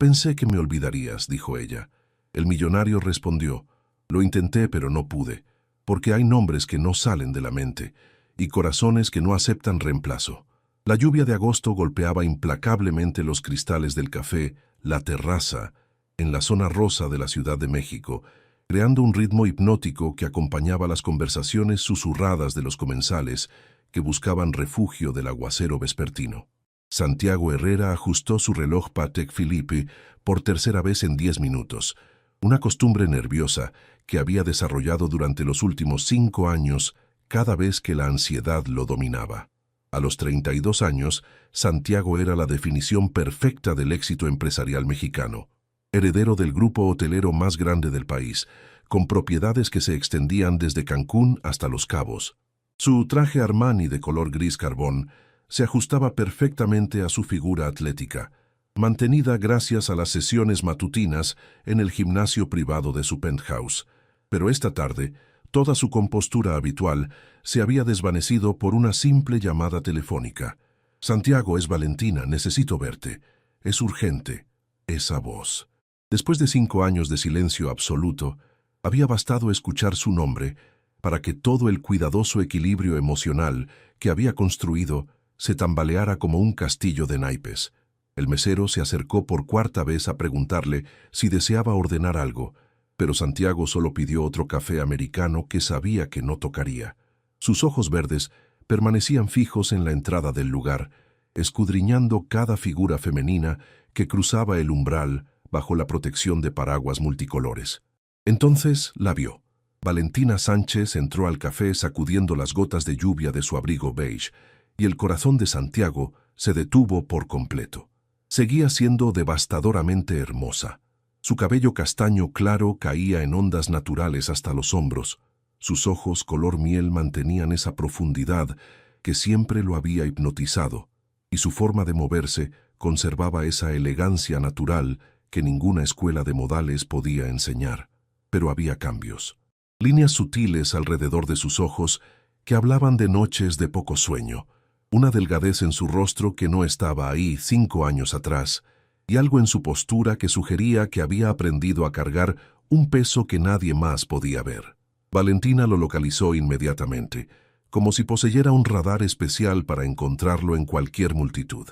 Pensé que me olvidarías, dijo ella. El millonario respondió, lo intenté pero no pude, porque hay nombres que no salen de la mente y corazones que no aceptan reemplazo. La lluvia de agosto golpeaba implacablemente los cristales del café, la terraza, en la zona rosa de la Ciudad de México, creando un ritmo hipnótico que acompañaba las conversaciones susurradas de los comensales que buscaban refugio del aguacero vespertino. Santiago Herrera ajustó su reloj Patek Philippe por tercera vez en 10 minutos, una costumbre nerviosa que había desarrollado durante los últimos 5 años cada vez que la ansiedad lo dominaba. A los 32 años, Santiago era la definición perfecta del éxito empresarial mexicano. Heredero del grupo hotelero más grande del país, con propiedades que se extendían desde Cancún hasta Los Cabos. Su traje Armani de color gris carbón se ajustaba perfectamente a su figura atlética, mantenida gracias a las sesiones matutinas en el gimnasio privado de su penthouse. Pero esta tarde, toda su compostura habitual se había desvanecido por una simple llamada telefónica. «Santiago, es Valentina, necesito verte. Es urgente». Esa voz. Después de 5 años de silencio absoluto, había bastado escuchar su nombre para que todo el cuidadoso equilibrio emocional que había construido se tambaleara como un castillo de naipes. El mesero se acercó por 4ª vez a preguntarle si deseaba ordenar algo, pero Santiago solo pidió otro café americano que sabía que no tocaría. Sus ojos verdes permanecían fijos en la entrada del lugar, escudriñando cada figura femenina que cruzaba el umbral bajo la protección de paraguas multicolores. Entonces la vio. Valentina Sánchez entró al café sacudiendo las gotas de lluvia de su abrigo beige, y el corazón de Santiago se detuvo por completo. Seguía siendo devastadoramente hermosa. Su cabello castaño claro caía en ondas naturales hasta los hombros. Sus ojos color miel mantenían esa profundidad que siempre lo había hipnotizado, y su forma de moverse conservaba esa elegancia natural que ninguna escuela de modales podía enseñar. Pero había cambios. Líneas sutiles alrededor de sus ojos que hablaban de noches de poco sueño, una delgadez en su rostro que no estaba ahí 5 años atrás, y algo en su postura que sugería que había aprendido a cargar un peso que nadie más podía ver. Valentina lo localizó inmediatamente, como si poseyera un radar especial para encontrarlo en cualquier multitud.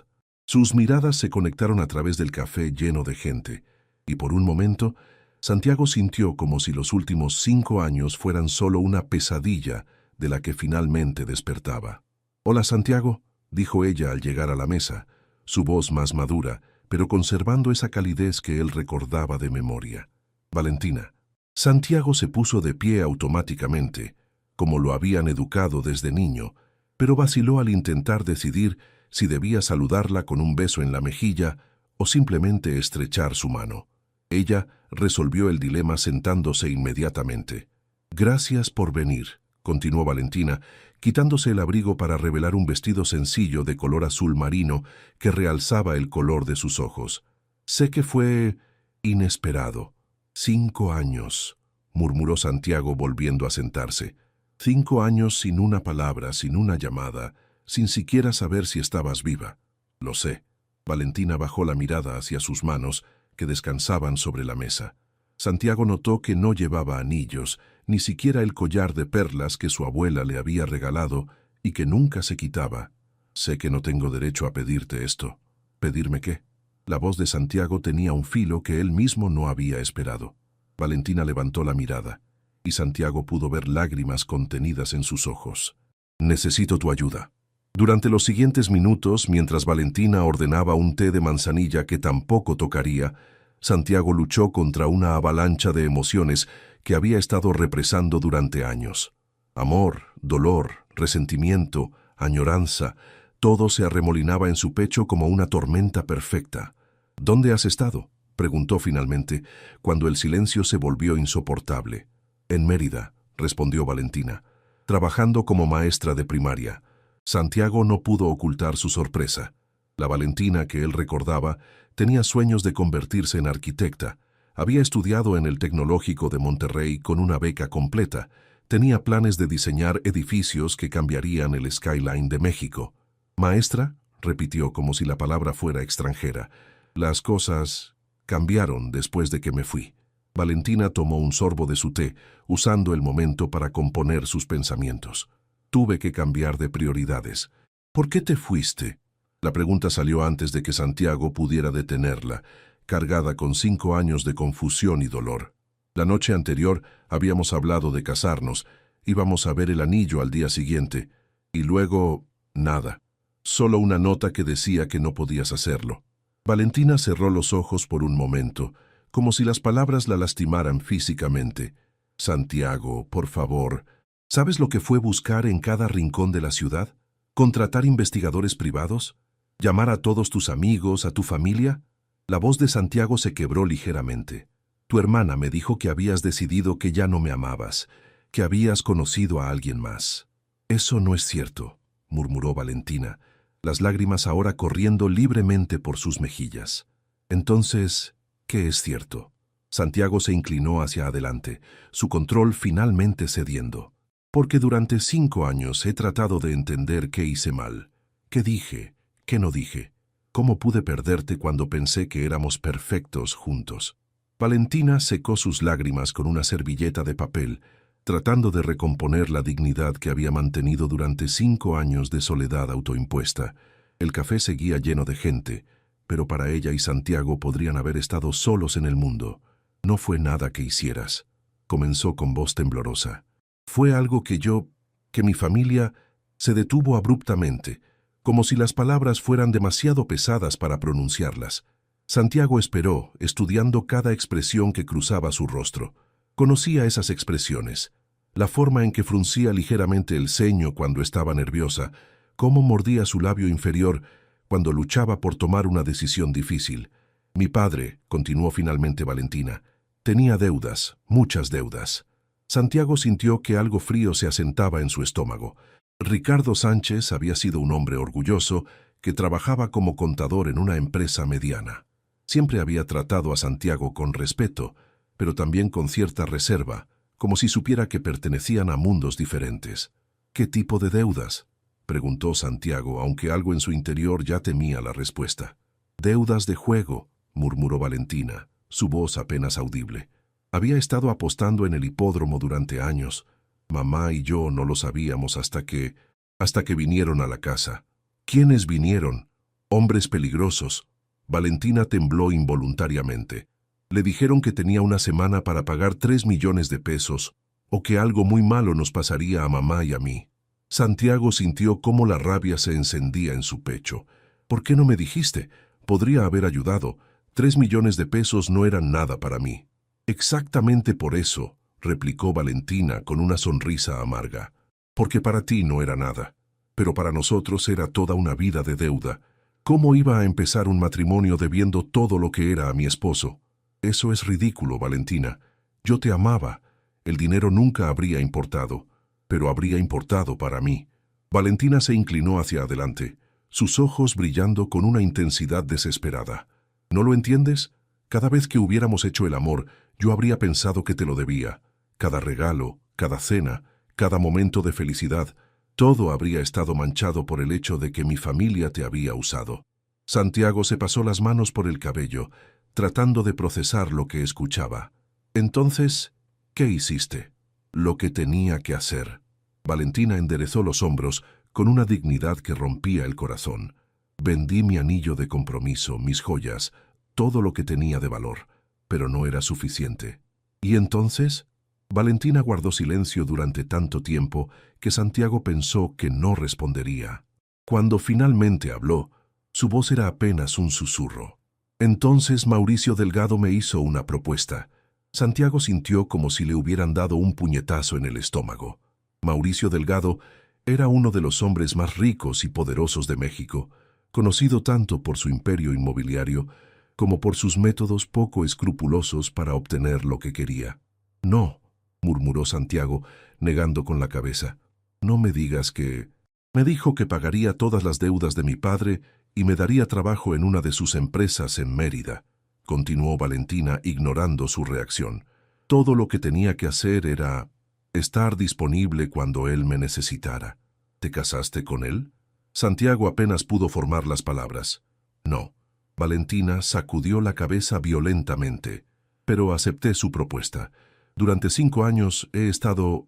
Sus miradas se conectaron a través del café lleno de gente, y por un momento, Santiago sintió como si los últimos 5 años fueran solo una pesadilla de la que finalmente despertaba. «Hola, Santiago», dijo ella al llegar a la mesa, su voz más madura, pero conservando esa calidez que él recordaba de memoria. «Valentina». Santiago se puso de pie automáticamente, como lo habían educado desde niño, pero vaciló al intentar decidir si debía saludarla con un beso en la mejilla o simplemente estrechar su mano. Ella resolvió el dilema sentándose inmediatamente. «Gracias por venir», continuó Valentina, quitándose el abrigo para revelar un vestido sencillo de color azul marino que realzaba el color de sus ojos. «Sé que fue inesperado». 5 años, murmuró Santiago volviendo a sentarse. 5 años sin una palabra, sin una llamada, sin siquiera saber si estabas viva. «Lo sé». Valentina bajó la mirada hacia sus manos, que descansaban sobre la mesa. Santiago notó que no llevaba anillos, ni siquiera el collar de perlas que su abuela le había regalado y que nunca se quitaba. «Sé que no tengo derecho a pedirte esto». «¿Pedirme qué?». La voz de Santiago tenía un filo que él mismo no había esperado. Valentina levantó la mirada, y Santiago pudo ver lágrimas contenidas en sus ojos. «Necesito tu ayuda». Durante los siguientes minutos, mientras Valentina ordenaba un té de manzanilla que tampoco tocaría, Santiago luchó contra una avalancha de emociones que había estado represando durante años. Amor, dolor, resentimiento, añoranza, todo se arremolinaba en su pecho como una tormenta perfecta. «¿Dónde has estado?», preguntó finalmente, cuando el silencio se volvió insoportable. «En Mérida», respondió Valentina, «trabajando como maestra de primaria». Santiago no pudo ocultar su sorpresa. La Valentina que él recordaba tenía sueños de convertirse en arquitecta. Había estudiado en el Tecnológico de Monterrey con una beca completa. Tenía planes de diseñar edificios que cambiarían el skyline de México. «¿Maestra?», repitió como si la palabra fuera extranjera. «Las cosas cambiaron después de que me fui. Valentina tomó un sorbo de su té, usando el momento para componer sus pensamientos. Tuve que cambiar de prioridades. ¿Por qué te fuiste? La pregunta salió antes de que Santiago pudiera detenerla, cargada con 5 años de confusión y dolor. La noche anterior habíamos hablado de casarnos, íbamos a ver el anillo al día siguiente, y luego, nada. Solo una nota que decía que no podías hacerlo. Valentina cerró los ojos por un momento, como si las palabras la lastimaran físicamente. Santiago, por favor, ¿sabes lo que fue buscar en cada rincón de la ciudad? ¿Contratar investigadores privados? ¿Llamar a todos tus amigos, a tu familia? La voz de Santiago se quebró ligeramente. Tu hermana me dijo que habías decidido que ya no me amabas, que habías conocido a alguien más. Eso no es cierto, murmuró Valentina, las lágrimas ahora corriendo libremente por sus mejillas. Entonces, ¿qué es cierto? Santiago se inclinó hacia adelante, su control finalmente cediendo. Porque durante 5 años he tratado de entender qué hice mal, qué dije, qué no dije, cómo pude perderte cuando pensé que éramos perfectos juntos. Valentina secó sus lágrimas con una servilleta de papel, tratando de recomponer la dignidad que había mantenido durante 5 años de soledad autoimpuesta. El café seguía lleno de gente, pero para ella y Santiago podrían haber estado solos en el mundo. No fue nada que hicieras, comenzó con voz temblorosa. Fue algo que mi familia se detuvo abruptamente, como si las palabras fueran demasiado pesadas para pronunciarlas. Santiago esperó, estudiando cada expresión que cruzaba su rostro. Conocía esas expresiones, la forma en que fruncía ligeramente el ceño cuando estaba nerviosa, cómo mordía su labio inferior cuando luchaba por tomar una decisión difícil. Mi padre, continuó finalmente Valentina, tenía deudas, muchas deudas. Santiago sintió que algo frío se asentaba en su estómago. Ricardo Sánchez había sido un hombre orgulloso que trabajaba como contador en una empresa mediana. Siempre había tratado a Santiago con respeto, pero también con cierta reserva, como si supiera que pertenecían a mundos diferentes. ¿Qué tipo de deudas?, preguntó Santiago, aunque algo en su interior ya temía la respuesta. Deudas de juego, murmuró Valentina, su voz apenas audible. Había estado apostando en el hipódromo durante años. Mamá y yo no lo sabíamos hasta que vinieron a la casa. ¿Quiénes vinieron? Hombres peligrosos. Valentina tembló involuntariamente. Le dijeron que tenía una semana para pagar 3 millones de pesos, o que algo muy malo nos pasaría a mamá y a mí. Santiago sintió cómo la rabia se encendía en su pecho. ¿Por qué no me dijiste? Podría haber ayudado. 3 millones de pesos no eran nada para mí. Exactamente por eso, replicó Valentina con una sonrisa amarga. Porque para ti no era nada, pero para nosotros era toda una vida de deuda. ¿Cómo iba a empezar un matrimonio debiendo todo lo que era a mi esposo? Eso es ridículo, Valentina. Yo te amaba. El dinero nunca habría importado, pero habría importado para mí. Valentina se inclinó hacia adelante, sus ojos brillando con una intensidad desesperada. ¿No lo entiendes? Cada vez que hubiéramos hecho el amor, yo habría pensado que te lo debía. Cada regalo, cada cena, cada momento de felicidad, todo habría estado manchado por el hecho de que mi familia te había usado. Santiago se pasó las manos por el cabello, tratando de procesar lo que escuchaba. Entonces, ¿qué hiciste? Lo que tenía que hacer. Valentina enderezó los hombros con una dignidad que rompía el corazón. Vendí mi anillo de compromiso, mis joyas, todo lo que tenía de valor, pero no era suficiente. ¿Y entonces? Valentina guardó silencio durante tanto tiempo que Santiago pensó que no respondería. Cuando finalmente habló, su voz era apenas un susurro. Entonces Mauricio Delgado me hizo una propuesta. Santiago sintió como si le hubieran dado un puñetazo en el estómago. Mauricio Delgado era uno de los hombres más ricos y poderosos de México, conocido tanto por su imperio inmobiliario como por sus métodos poco escrupulosos para obtener lo que quería. No, murmuró Santiago, negando con la cabeza. No me digas que... Me dijo que pagaría todas las deudas de mi padre y me daría trabajo en una de sus empresas en Mérida, continuó Valentina, ignorando su reacción. Todo lo que tenía que hacer era estar disponible cuando él me necesitara. ¿Te casaste con él? Santiago apenas pudo formar las palabras. No. Valentina sacudió la cabeza violentamente, pero acepté su propuesta. Durante 5 años he estado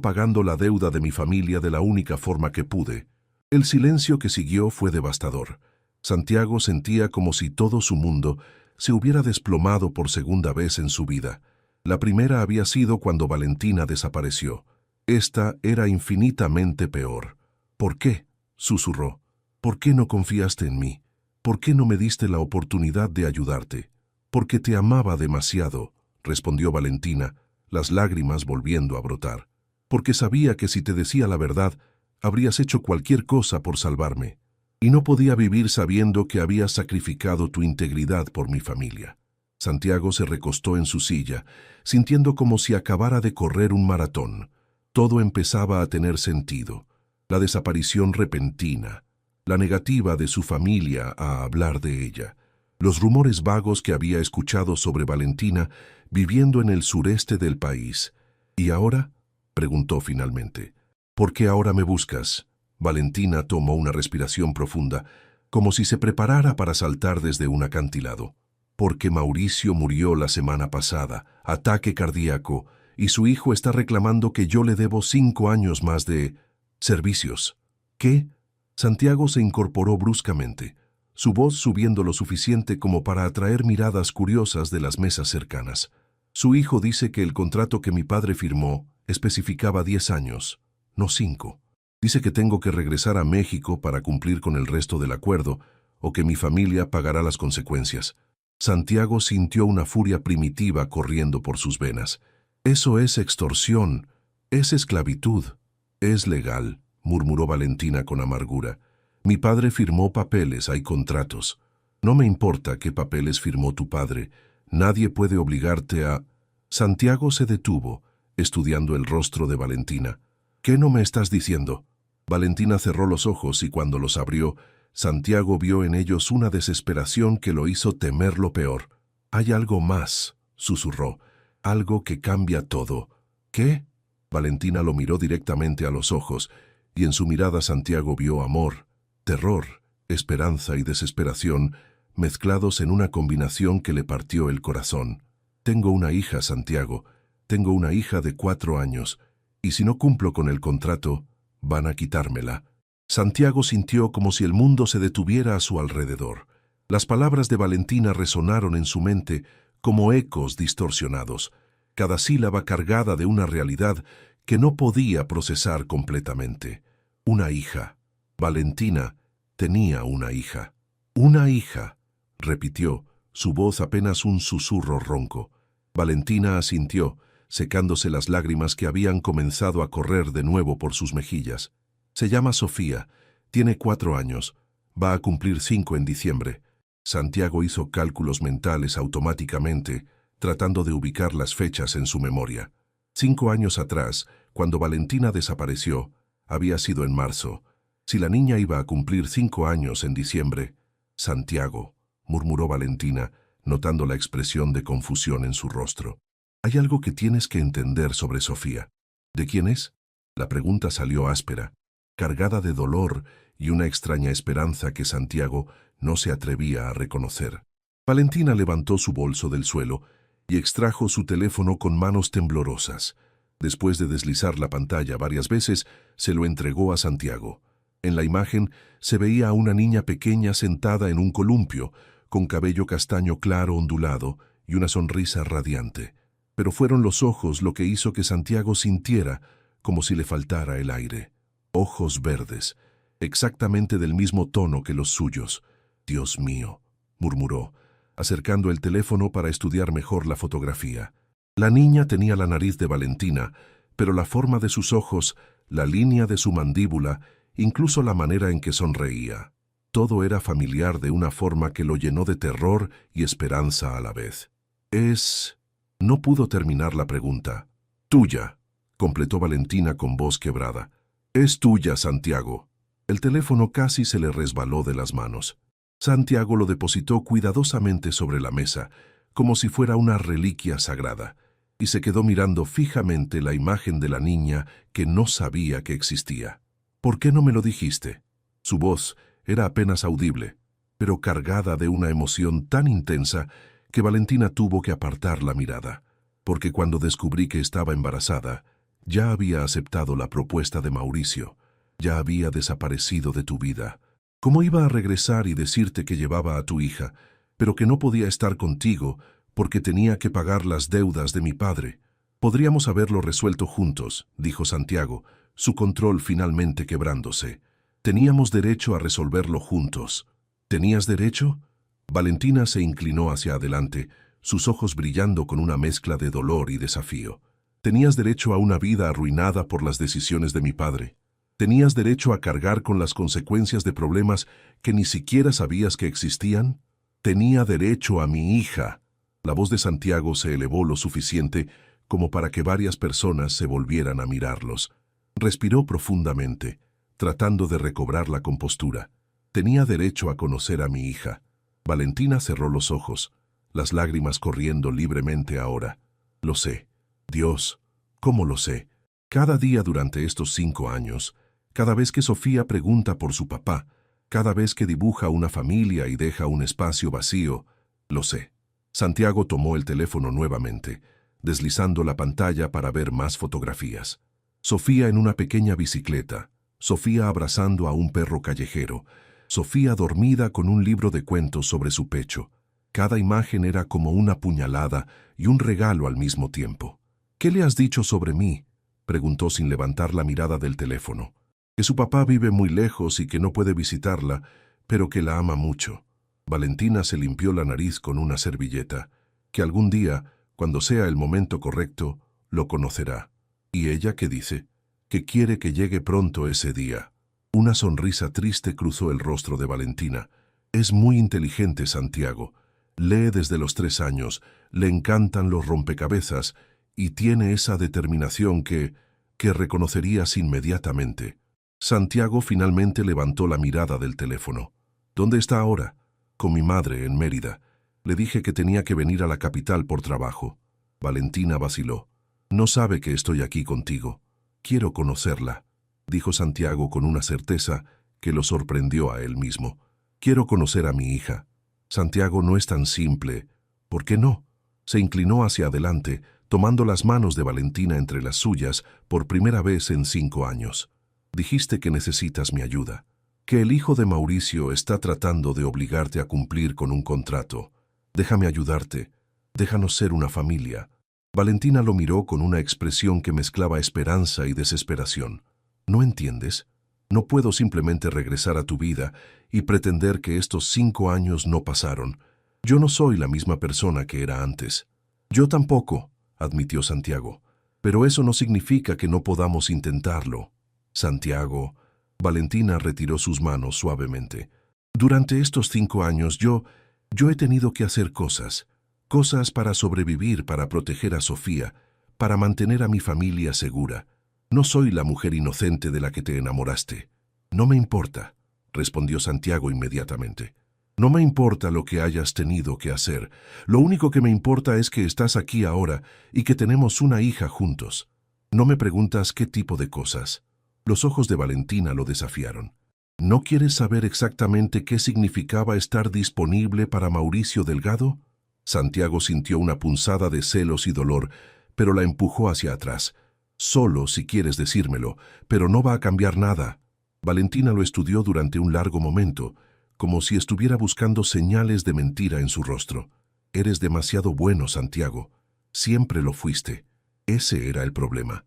pagando la deuda de mi familia de la única forma que pude. El silencio que siguió fue devastador. Santiago sentía como si todo su mundo se hubiera desplomado por segunda vez en su vida. La primera había sido cuando Valentina desapareció. Esta era infinitamente peor. ¿Por qué?, susurró. ¿Por qué no confiaste en mí? ¿Por qué no me diste la oportunidad de ayudarte? Porque te amaba demasiado, respondió Valentina, las lágrimas volviendo a brotar. Porque sabía que si te decía la verdad, habrías hecho cualquier cosa por salvarme. Y no podía vivir sabiendo que habías sacrificado tu integridad por mi familia. Santiago se recostó en su silla, sintiendo como si acabara de correr un maratón. Todo empezaba a tener sentido. La desaparición repentina, la negativa de su familia a hablar de ella, los rumores vagos que había escuchado sobre Valentina viviendo en el sureste del país. ¿Y ahora?, preguntó finalmente. ¿Por qué ahora me buscas? Valentina tomó una respiración profunda, como si se preparara para saltar desde un acantilado. Porque Mauricio murió la semana pasada, ataque cardíaco, y su hijo está reclamando que yo le debo 5 años más de servicios. ¿Qué? Santiago se incorporó bruscamente, su voz subiendo lo suficiente como para atraer miradas curiosas de las mesas cercanas. Su hijo dice que el contrato que mi padre firmó especificaba 10 años, no 5. Dice que tengo que regresar a México para cumplir con el resto del acuerdo, o que mi familia pagará las consecuencias. Santiago sintió una furia primitiva corriendo por sus venas. Eso es extorsión, es esclavitud, es legal, murmuró Valentina con amargura. Mi padre firmó papeles, hay contratos. No me importa qué papeles firmó tu padre, nadie puede obligarte a... Santiago se detuvo, estudiando el rostro de Valentina. ¿Qué no me estás diciendo? Valentina cerró los ojos y cuando los abrió, Santiago vio en ellos una desesperación que lo hizo temer lo peor. «Hay algo más», susurró, «algo que cambia todo». «¿Qué?». Valentina lo miró directamente a los ojos, y en su mirada Santiago vio amor, terror, esperanza y desesperación, mezclados en una combinación que le partió el corazón. «Tengo una hija, Santiago, tengo una hija de 4 años, y si no cumplo con el contrato, van a quitármela». Santiago sintió como si el mundo se detuviera a su alrededor. Las palabras de Valentina resonaron en su mente como ecos distorsionados, cada sílaba cargada de una realidad que no podía procesar completamente. Una hija. Valentina tenía una hija. «Una hija», repitió, su voz apenas un susurro ronco. Valentina asintió, secándose las lágrimas que habían comenzado a correr de nuevo por sus mejillas. «Se llama Sofía, tiene 4 años, va a cumplir 5 en diciembre». Santiago hizo cálculos mentales automáticamente, tratando de ubicar las fechas en su memoria. 5 años atrás, cuando Valentina desapareció, había sido en marzo. Si la niña iba a cumplir 5 años en diciembre... «Santiago», murmuró Valentina, notando la expresión de confusión en su rostro. «Hay algo que tienes que entender sobre Sofía». «¿De quién es?». La pregunta salió áspera, cargada de dolor y una extraña esperanza que Santiago no se atrevía a reconocer. Valentina levantó su bolso del suelo y extrajo su teléfono con manos temblorosas. Después de deslizar la pantalla varias veces, se lo entregó a Santiago. En la imagen se veía a una niña pequeña sentada en un columpio, con cabello castaño claro ondulado y una sonrisa radiante. Pero fueron los ojos lo que hizo que Santiago sintiera como si le faltara el aire. Ojos verdes, exactamente del mismo tono que los suyos. «Dios mío», murmuró, acercando el teléfono para estudiar mejor la fotografía. La niña tenía la nariz de Valentina, pero la forma de sus ojos, la línea de su mandíbula, incluso la manera en que sonreía. Todo era familiar de una forma que lo llenó de terror y esperanza a la vez. «Es...». No pudo terminar la pregunta. «Tuya», completó Valentina con voz quebrada. «Es tuya, Santiago». El teléfono casi se le resbaló de las manos. Santiago lo depositó cuidadosamente sobre la mesa, como si fuera una reliquia sagrada, y se quedó mirando fijamente la imagen de la niña que no sabía que existía. «¿Por qué no me lo dijiste?». Su voz era apenas audible, pero cargada de una emoción tan intensa que Valentina tuvo que apartar la mirada, porque cuando descubrí que estaba embarazada, ya había aceptado la propuesta de Mauricio, ya había desaparecido de tu vida. ¿Cómo iba a regresar y decirte que llevaba a tu hija, pero que no podía estar contigo porque tenía que pagar las deudas de mi padre? Podríamos haberlo resuelto juntos, dijo Santiago, su control finalmente quebrándose. Teníamos derecho a resolverlo juntos. ¿Tenías derecho? Valentina se inclinó hacia adelante, sus ojos brillando con una mezcla de dolor y desafío. Tenías derecho a una vida arruinada por las decisiones de mi padre. Tenías derecho a cargar con las consecuencias de problemas que ni siquiera sabías que existían. Tenía derecho a mi hija. La voz de Santiago se elevó lo suficiente como para que varias personas se volvieran a mirarlos. Respiró profundamente, tratando de recobrar la compostura. Tenía derecho a conocer a mi hija. Valentina cerró los ojos, las lágrimas corriendo libremente ahora. Lo sé. Dios, ¿cómo lo sé? Cada día durante estos 5 años, cada vez que Sofía pregunta por su papá, cada vez que dibuja una familia y deja un espacio vacío, lo sé. Santiago tomó el teléfono nuevamente, deslizando la pantalla para ver más fotografías. Sofía en una pequeña bicicleta, Sofía abrazando a un perro callejero, Sofía dormida con un libro de cuentos sobre su pecho. Cada imagen era como una puñalada y un regalo al mismo tiempo. «¿Qué le has dicho sobre mí?», preguntó sin levantar la mirada del teléfono. «Que su papá vive muy lejos y que no puede visitarla, pero que la ama mucho». Valentina se limpió la nariz con una servilleta. «Que algún día, cuando sea el momento correcto, lo conocerá». «¿Y ella qué dice?». «Que quiere que llegue pronto ese día». Una sonrisa triste cruzó el rostro de Valentina. «Es muy inteligente, Santiago. Lee desde los 3 años, le encantan los rompecabezas y tiene esa determinación que reconocerías inmediatamente». Santiago finalmente levantó la mirada del teléfono. «¿Dónde está ahora?». «Con mi madre, en Mérida. Le dije que tenía que venir a la capital por trabajo». Valentina vaciló. «No sabe que estoy aquí contigo. Quiero conocerla», dijo Santiago con una certeza que lo sorprendió a él mismo. «Quiero conocer a mi hija». «Santiago, no es tan simple». «¿Por qué no?». Se inclinó hacia adelante, tomando las manos de Valentina entre las suyas por primera vez en 5 años. «Dijiste que necesitas mi ayuda, que el hijo de Mauricio está tratando de obligarte a cumplir con un contrato. Déjame ayudarte. Déjanos ser una familia». Valentina lo miró con una expresión que mezclaba esperanza y desesperación. «¿No entiendes? No puedo simplemente regresar a tu vida y pretender que estos 5 años no pasaron. Yo no soy la misma persona que era antes». «Yo tampoco», admitió Santiago. «Pero eso no significa que no podamos intentarlo». «Santiago», Valentina retiró sus manos suavemente. «Durante estos 5 años yo he tenido que hacer cosas para sobrevivir, para proteger a Sofía, para mantener a mi familia segura. No soy la mujer inocente de la que te enamoraste». «No me importa», respondió Santiago inmediatamente. «No me importa lo que hayas tenido que hacer. Lo único que me importa es que estás aquí ahora y que tenemos una hija juntos. No me preguntas qué tipo de cosas». Los ojos de Valentina lo desafiaron. «¿No quieres saber exactamente qué significaba estar disponible para Mauricio Delgado?». Santiago sintió una punzada de celos y dolor, pero la empujó hacia atrás. «Solo si quieres decírmelo, pero no va a cambiar nada». Valentina lo estudió durante un largo momento, como si estuviera buscando señales de mentira en su rostro. «Eres demasiado bueno, Santiago. Siempre lo fuiste». Ese era el problema.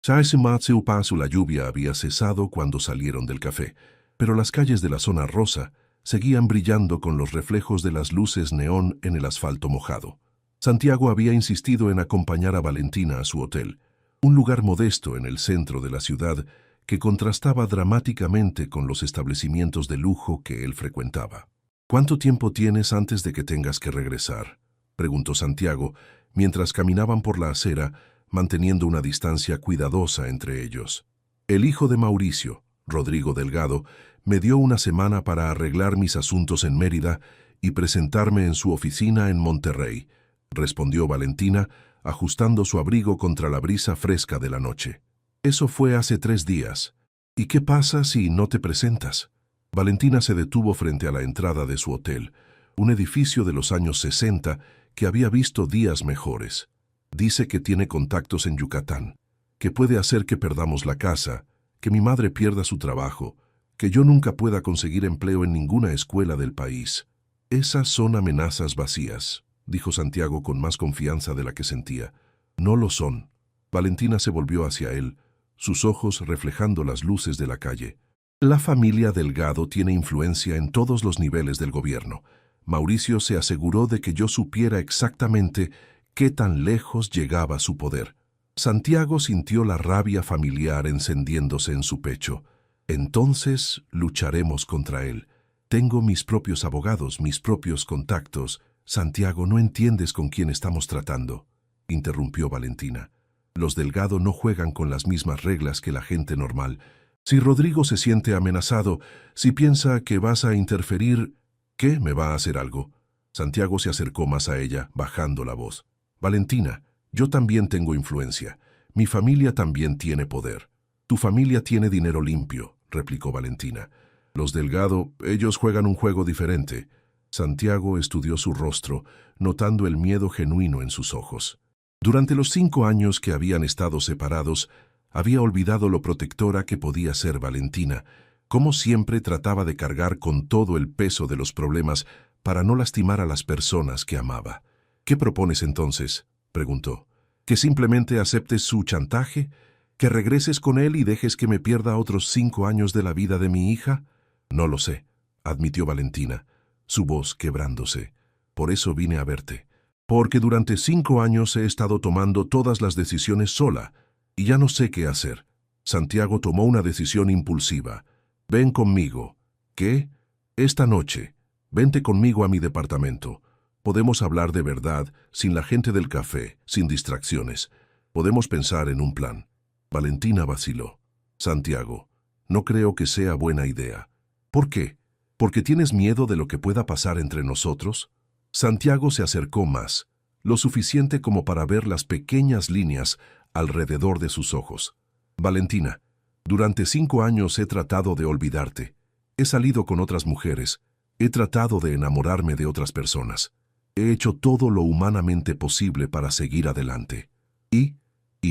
La lluvia había cesado cuando salieron del café, pero las calles de la zona rosa seguían brillando con los reflejos de las luces neón en el asfalto mojado. Santiago había insistido en acompañar a Valentina a su hotel, un lugar modesto en el centro de la ciudad que contrastaba dramáticamente con los establecimientos de lujo que él frecuentaba. «¿Cuánto tiempo tienes antes de que tengas que regresar?», preguntó Santiago, mientras caminaban por la acera, manteniendo una distancia cuidadosa entre ellos. «El hijo de Mauricio, Rodrigo Delgado, me dio una semana para arreglar mis asuntos en Mérida y presentarme en su oficina en Monterrey», respondió Valentina, ajustando su abrigo contra la brisa fresca de la noche. «Eso fue hace 3 días. ¿Y qué pasa si no te presentas?». Valentina se detuvo frente a la entrada de su hotel, un edificio de los años 60 que había visto días mejores. Dice que tiene contactos en Yucatán, que puede hacer que perdamos la casa, que mi madre pierda su trabajo, que yo nunca pueda conseguir empleo en ninguna escuela del país. Esas son amenazas vacías, dijo Santiago con más confianza de la que sentía. No lo son. Valentina se volvió hacia él, sus ojos reflejando las luces de la calle. La familia Delgado tiene influencia en todos los niveles del gobierno. Mauricio se aseguró de que yo supiera exactamente qué tan lejos llegaba su poder. Santiago sintió la rabia familiar encendiéndose en su pecho. Entonces lucharemos contra él. Tengo mis propios abogados, mis propios contactos. Santiago, no entiendes con quién estamos tratando, interrumpió Valentina. Los Delgado no juegan con las mismas reglas que la gente normal. Si Rodrigo se siente amenazado, si piensa que vas a interferir, ¿qué? ¿Me va a hacer algo? Santiago se acercó más a ella, bajando la voz. Valentina, yo también tengo influencia. Mi familia también tiene poder. Tu familia tiene dinero limpio, replicó Valentina. Los Delgado, ellos juegan un juego diferente. Santiago estudió su rostro, notando el miedo genuino en sus ojos. Durante los 5 años que habían estado separados, había olvidado lo protectora que podía ser Valentina, cómo siempre trataba de cargar con todo el peso de los problemas para no lastimar a las personas que amaba. ¿Qué propones entonces?, preguntó. ¿Que simplemente aceptes su chantaje? ¿Que regreses con él y dejes que me pierda otros 5 años de la vida de mi hija? No lo sé, admitió Valentina, su voz quebrándose. Por eso vine a verte. Porque durante 5 años he estado tomando todas las decisiones sola, y ya no sé qué hacer. Santiago tomó una decisión impulsiva. Ven conmigo. ¿Qué? Esta noche. Vente conmigo a mi departamento. Podemos hablar de verdad, sin la gente del café, sin distracciones. Podemos pensar en un plan. Valentina vaciló. Santiago, no creo que sea buena idea. ¿Por qué? ¿Porque tienes miedo de lo que pueda pasar entre nosotros? Santiago se acercó más, lo suficiente como para ver las pequeñas líneas alrededor de sus ojos. Valentina, durante 5 años he tratado de olvidarte. He salido con otras mujeres. He tratado de enamorarme de otras personas. He hecho todo lo humanamente posible para seguir adelante. Y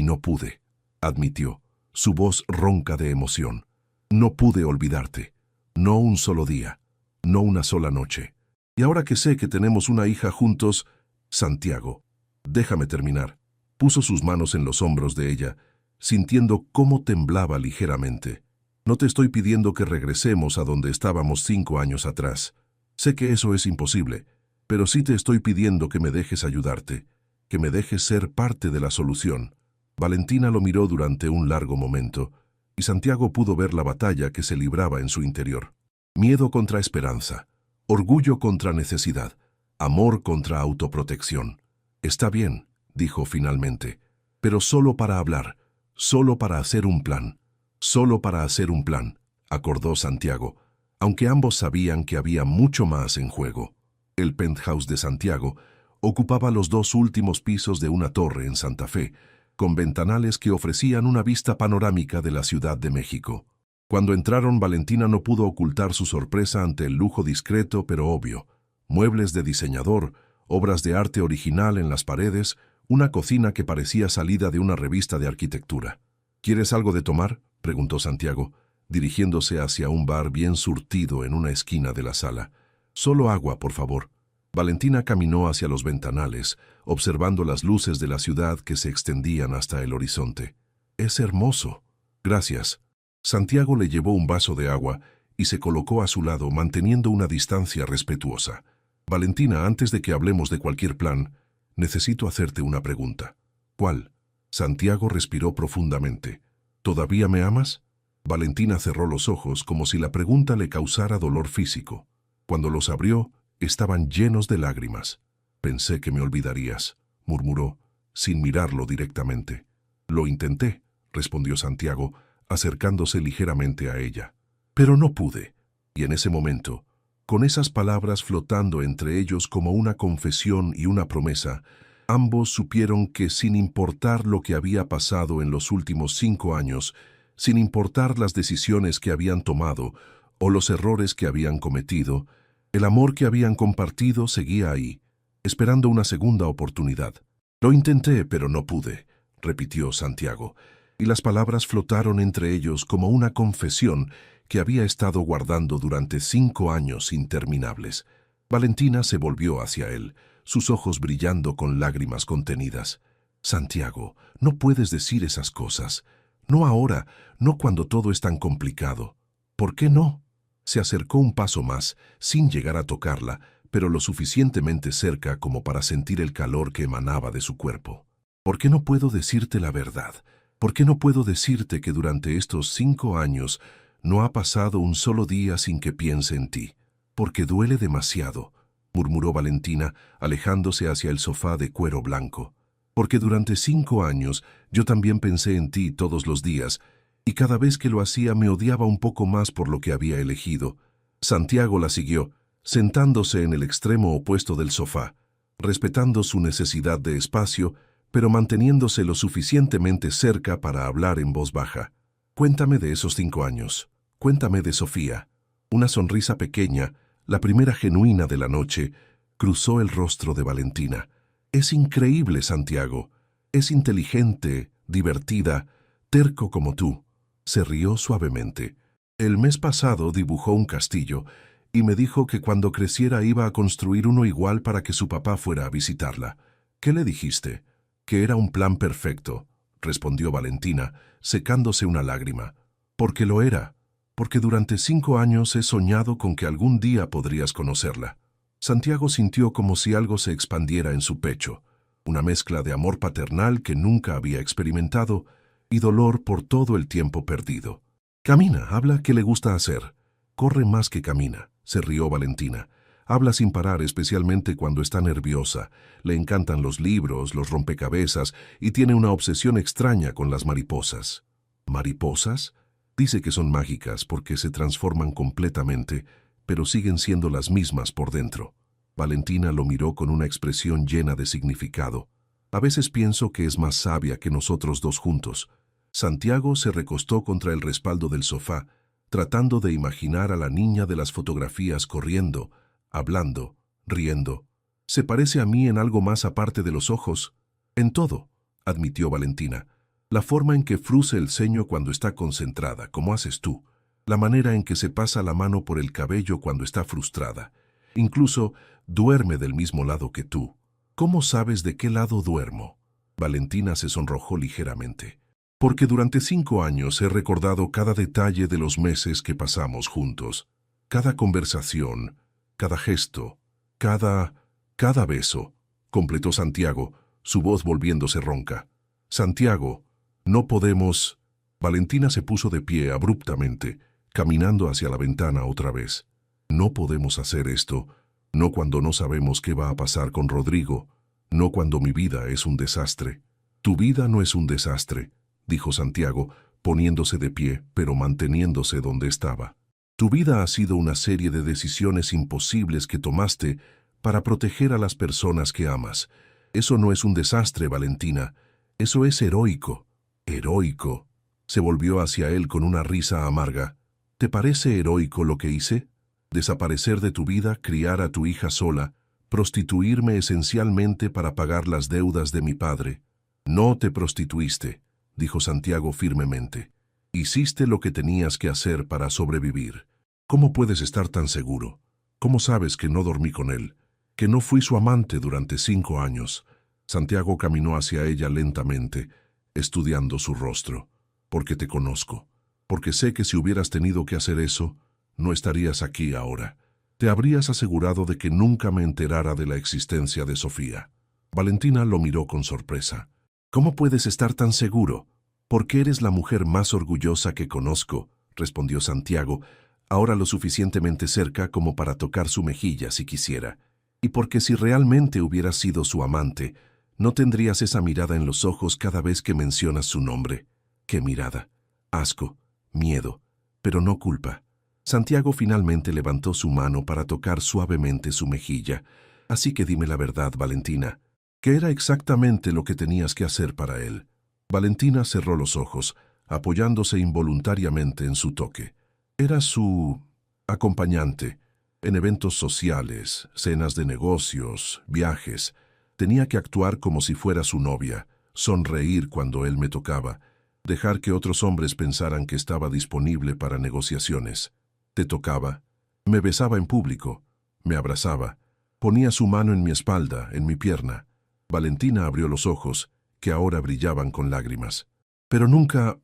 no pude, admitió, su voz ronca de emoción. No pude olvidarte. No un solo día. No una sola noche. Y ahora que sé que tenemos una hija juntos, Santiago, déjame terminar. Puso sus manos en los hombros de ella, sintiendo cómo temblaba ligeramente. No te estoy pidiendo que regresemos a donde estábamos 5 años atrás. Sé que eso es imposible, pero sí te estoy pidiendo que me dejes ayudarte, que me dejes ser parte de la solución. Valentina lo miró durante un largo momento, y Santiago pudo ver la batalla que se libraba en su interior. Miedo contra esperanza, orgullo contra necesidad, amor contra autoprotección. Está bien, dijo finalmente, pero solo para hablar, solo para hacer un plan. Solo para hacer un plan, acordó Santiago, aunque ambos sabían que había mucho más en juego. El penthouse de Santiago ocupaba los 2 últimos pisos de una torre en Santa Fe, con ventanales que ofrecían una vista panorámica de la Ciudad de México. Cuando entraron, Valentina no pudo ocultar su sorpresa ante el lujo discreto pero obvio. Muebles de diseñador, obras de arte original en las paredes, una cocina que parecía salida de una revista de arquitectura. ¿Quieres algo de tomar?, preguntó Santiago, dirigiéndose hacia un bar bien surtido en una esquina de la sala. Solo agua, por favor. Valentina caminó hacia los ventanales, observando las luces de la ciudad que se extendían hasta el horizonte. Es hermoso. Gracias. Santiago le llevó un vaso de agua y se colocó a su lado, manteniendo una distancia respetuosa. Valentina, antes de que hablemos de cualquier plan, necesito hacerte una pregunta. ¿Cuál? Santiago respiró profundamente. ¿Todavía me amas? Valentina cerró los ojos como si la pregunta le causara dolor físico. Cuando los abrió, estaban llenos de lágrimas. Pensé que me olvidarías, murmuró, sin mirarlo directamente. Lo intenté, respondió Santiago, acercándose ligeramente a ella. Pero no pude. Y en ese momento, con esas palabras flotando entre ellos como una confesión y una promesa, ambos supieron que sin importar lo que había pasado en los últimos 5 años, sin importar las decisiones que habían tomado o los errores que habían cometido, el amor que habían compartido seguía ahí, esperando una segunda oportunidad. Lo intenté, pero no pude, repitió Santiago, y las palabras flotaron entre ellos como una confesión que había estado guardando durante 5 años interminables. Valentina se volvió hacia él, sus ojos brillando con lágrimas contenidas. Santiago, no puedes decir esas cosas. No ahora, no cuando todo es tan complicado. ¿Por qué no? Se acercó un paso más, sin llegar a tocarla, pero lo suficientemente cerca como para sentir el calor que emanaba de su cuerpo. ¿Por qué no puedo decirte la verdad? ¿Por qué no puedo decirte que durante estos 5 años no ha pasado un solo día sin que piense en ti? Porque duele demasiado, murmuró Valentina, alejándose hacia el sofá de cuero blanco. Porque durante 5 años yo también pensé en ti todos los días, y cada vez que lo hacía me odiaba un poco más por lo que había elegido. Santiago la siguió, sentándose en el extremo opuesto del sofá, respetando su necesidad de espacio, pero manteniéndose lo suficientemente cerca para hablar en voz baja. Cuéntame de esos 5 años. Cuéntame de Sofía. Una sonrisa pequeña, la primera genuina de la noche, cruzó el rostro de Valentina. Es increíble, Santiago. Es inteligente, divertida, terco como tú. Se rió suavemente. El mes pasado dibujó un castillo y me dijo que cuando creciera iba a construir uno igual para que su papá fuera a visitarla. ¿Qué le dijiste? Que era un plan perfecto, respondió Valentina, secándose una lágrima. Porque lo era. Porque durante 5 años he soñado con que algún día podrías conocerla. Santiago sintió como si algo se expandiera en su pecho, una mezcla de amor paternal que nunca había experimentado y dolor por todo el tiempo perdido. Camina, habla, ¿qué le gusta hacer? Corre más que camina, se rió Valentina. Habla sin parar, especialmente cuando está nerviosa. Le encantan los libros, los rompecabezas y tiene una obsesión extraña con las mariposas. ¿Mariposas? Dice que son mágicas porque se transforman completamente, pero siguen siendo las mismas por dentro. Valentina lo miró con una expresión llena de significado. A veces pienso que es más sabia que nosotros dos juntos. Santiago se recostó contra el respaldo del sofá, tratando de imaginar a la niña de las fotografías corriendo, hablando, riendo. ¿Se parece a mí en algo más aparte de los ojos? En todo, admitió Valentina. La forma en que frunce el ceño cuando está concentrada, como haces tú. La manera en que se pasa la mano por el cabello cuando está frustrada. Incluso duerme del mismo lado que tú. ¿Cómo sabes de qué lado duermo? Valentina se sonrojó ligeramente. Porque durante 5 años he recordado cada detalle de los meses que pasamos juntos. Cada conversación, cada gesto, cada beso, completó Santiago, su voz volviéndose ronca. Santiago, no podemos... Valentina se puso de pie abruptamente, caminando hacia la ventana otra vez. No podemos hacer esto, no cuando no sabemos qué va a pasar con Rodrigo, no cuando mi vida es un desastre. Tu vida no es un desastre, dijo Santiago, poniéndose de pie, pero manteniéndose donde estaba. Tu vida ha sido una serie de decisiones imposibles que tomaste para proteger a las personas que amas. Eso no es un desastre, Valentina. Eso es heroico. Heroico. Se volvió hacia él con una risa amarga. ¿Te parece heroico lo que hice? Desaparecer de tu vida, criar a tu hija sola, prostituirme esencialmente para pagar las deudas de mi padre. No te prostituiste, dijo Santiago firmemente. Hiciste lo que tenías que hacer para sobrevivir. ¿Cómo puedes estar tan seguro? ¿Cómo sabes que no dormí con él? Que no fui su amante durante 5 años. Santiago caminó hacia ella lentamente, estudiando su rostro. Porque te conozco. Porque sé que si hubieras tenido que hacer eso, no estarías aquí ahora. Te habrías asegurado de que nunca me enterara de la existencia de Sofía. Valentina lo miró con sorpresa. ¿Cómo puedes estar tan seguro? Porque eres la mujer más orgullosa que conozco, respondió Santiago, ahora lo suficientemente cerca como para tocar su mejilla si quisiera. Y porque si realmente hubieras sido su amante, no tendrías esa mirada en los ojos cada vez que mencionas su nombre. ¿Qué mirada? Asco, miedo, pero no culpa. Santiago finalmente levantó su mano para tocar suavemente su mejilla. Así que dime la verdad, Valentina. ¿Qué era exactamente lo que tenías que hacer para él? Valentina cerró los ojos, apoyándose involuntariamente en su toque. Era su acompañante, en eventos sociales, cenas de negocios, viajes. Tenía que actuar como si fuera su novia, sonreír cuando él me tocaba, dejar que otros hombres pensaran que estaba disponible para negociaciones. Te tocaba, me besaba en público, me abrazaba, ponía su mano en mi espalda, en mi pierna. Valentina abrió los ojos, que ahora brillaban con lágrimas. Pero nunca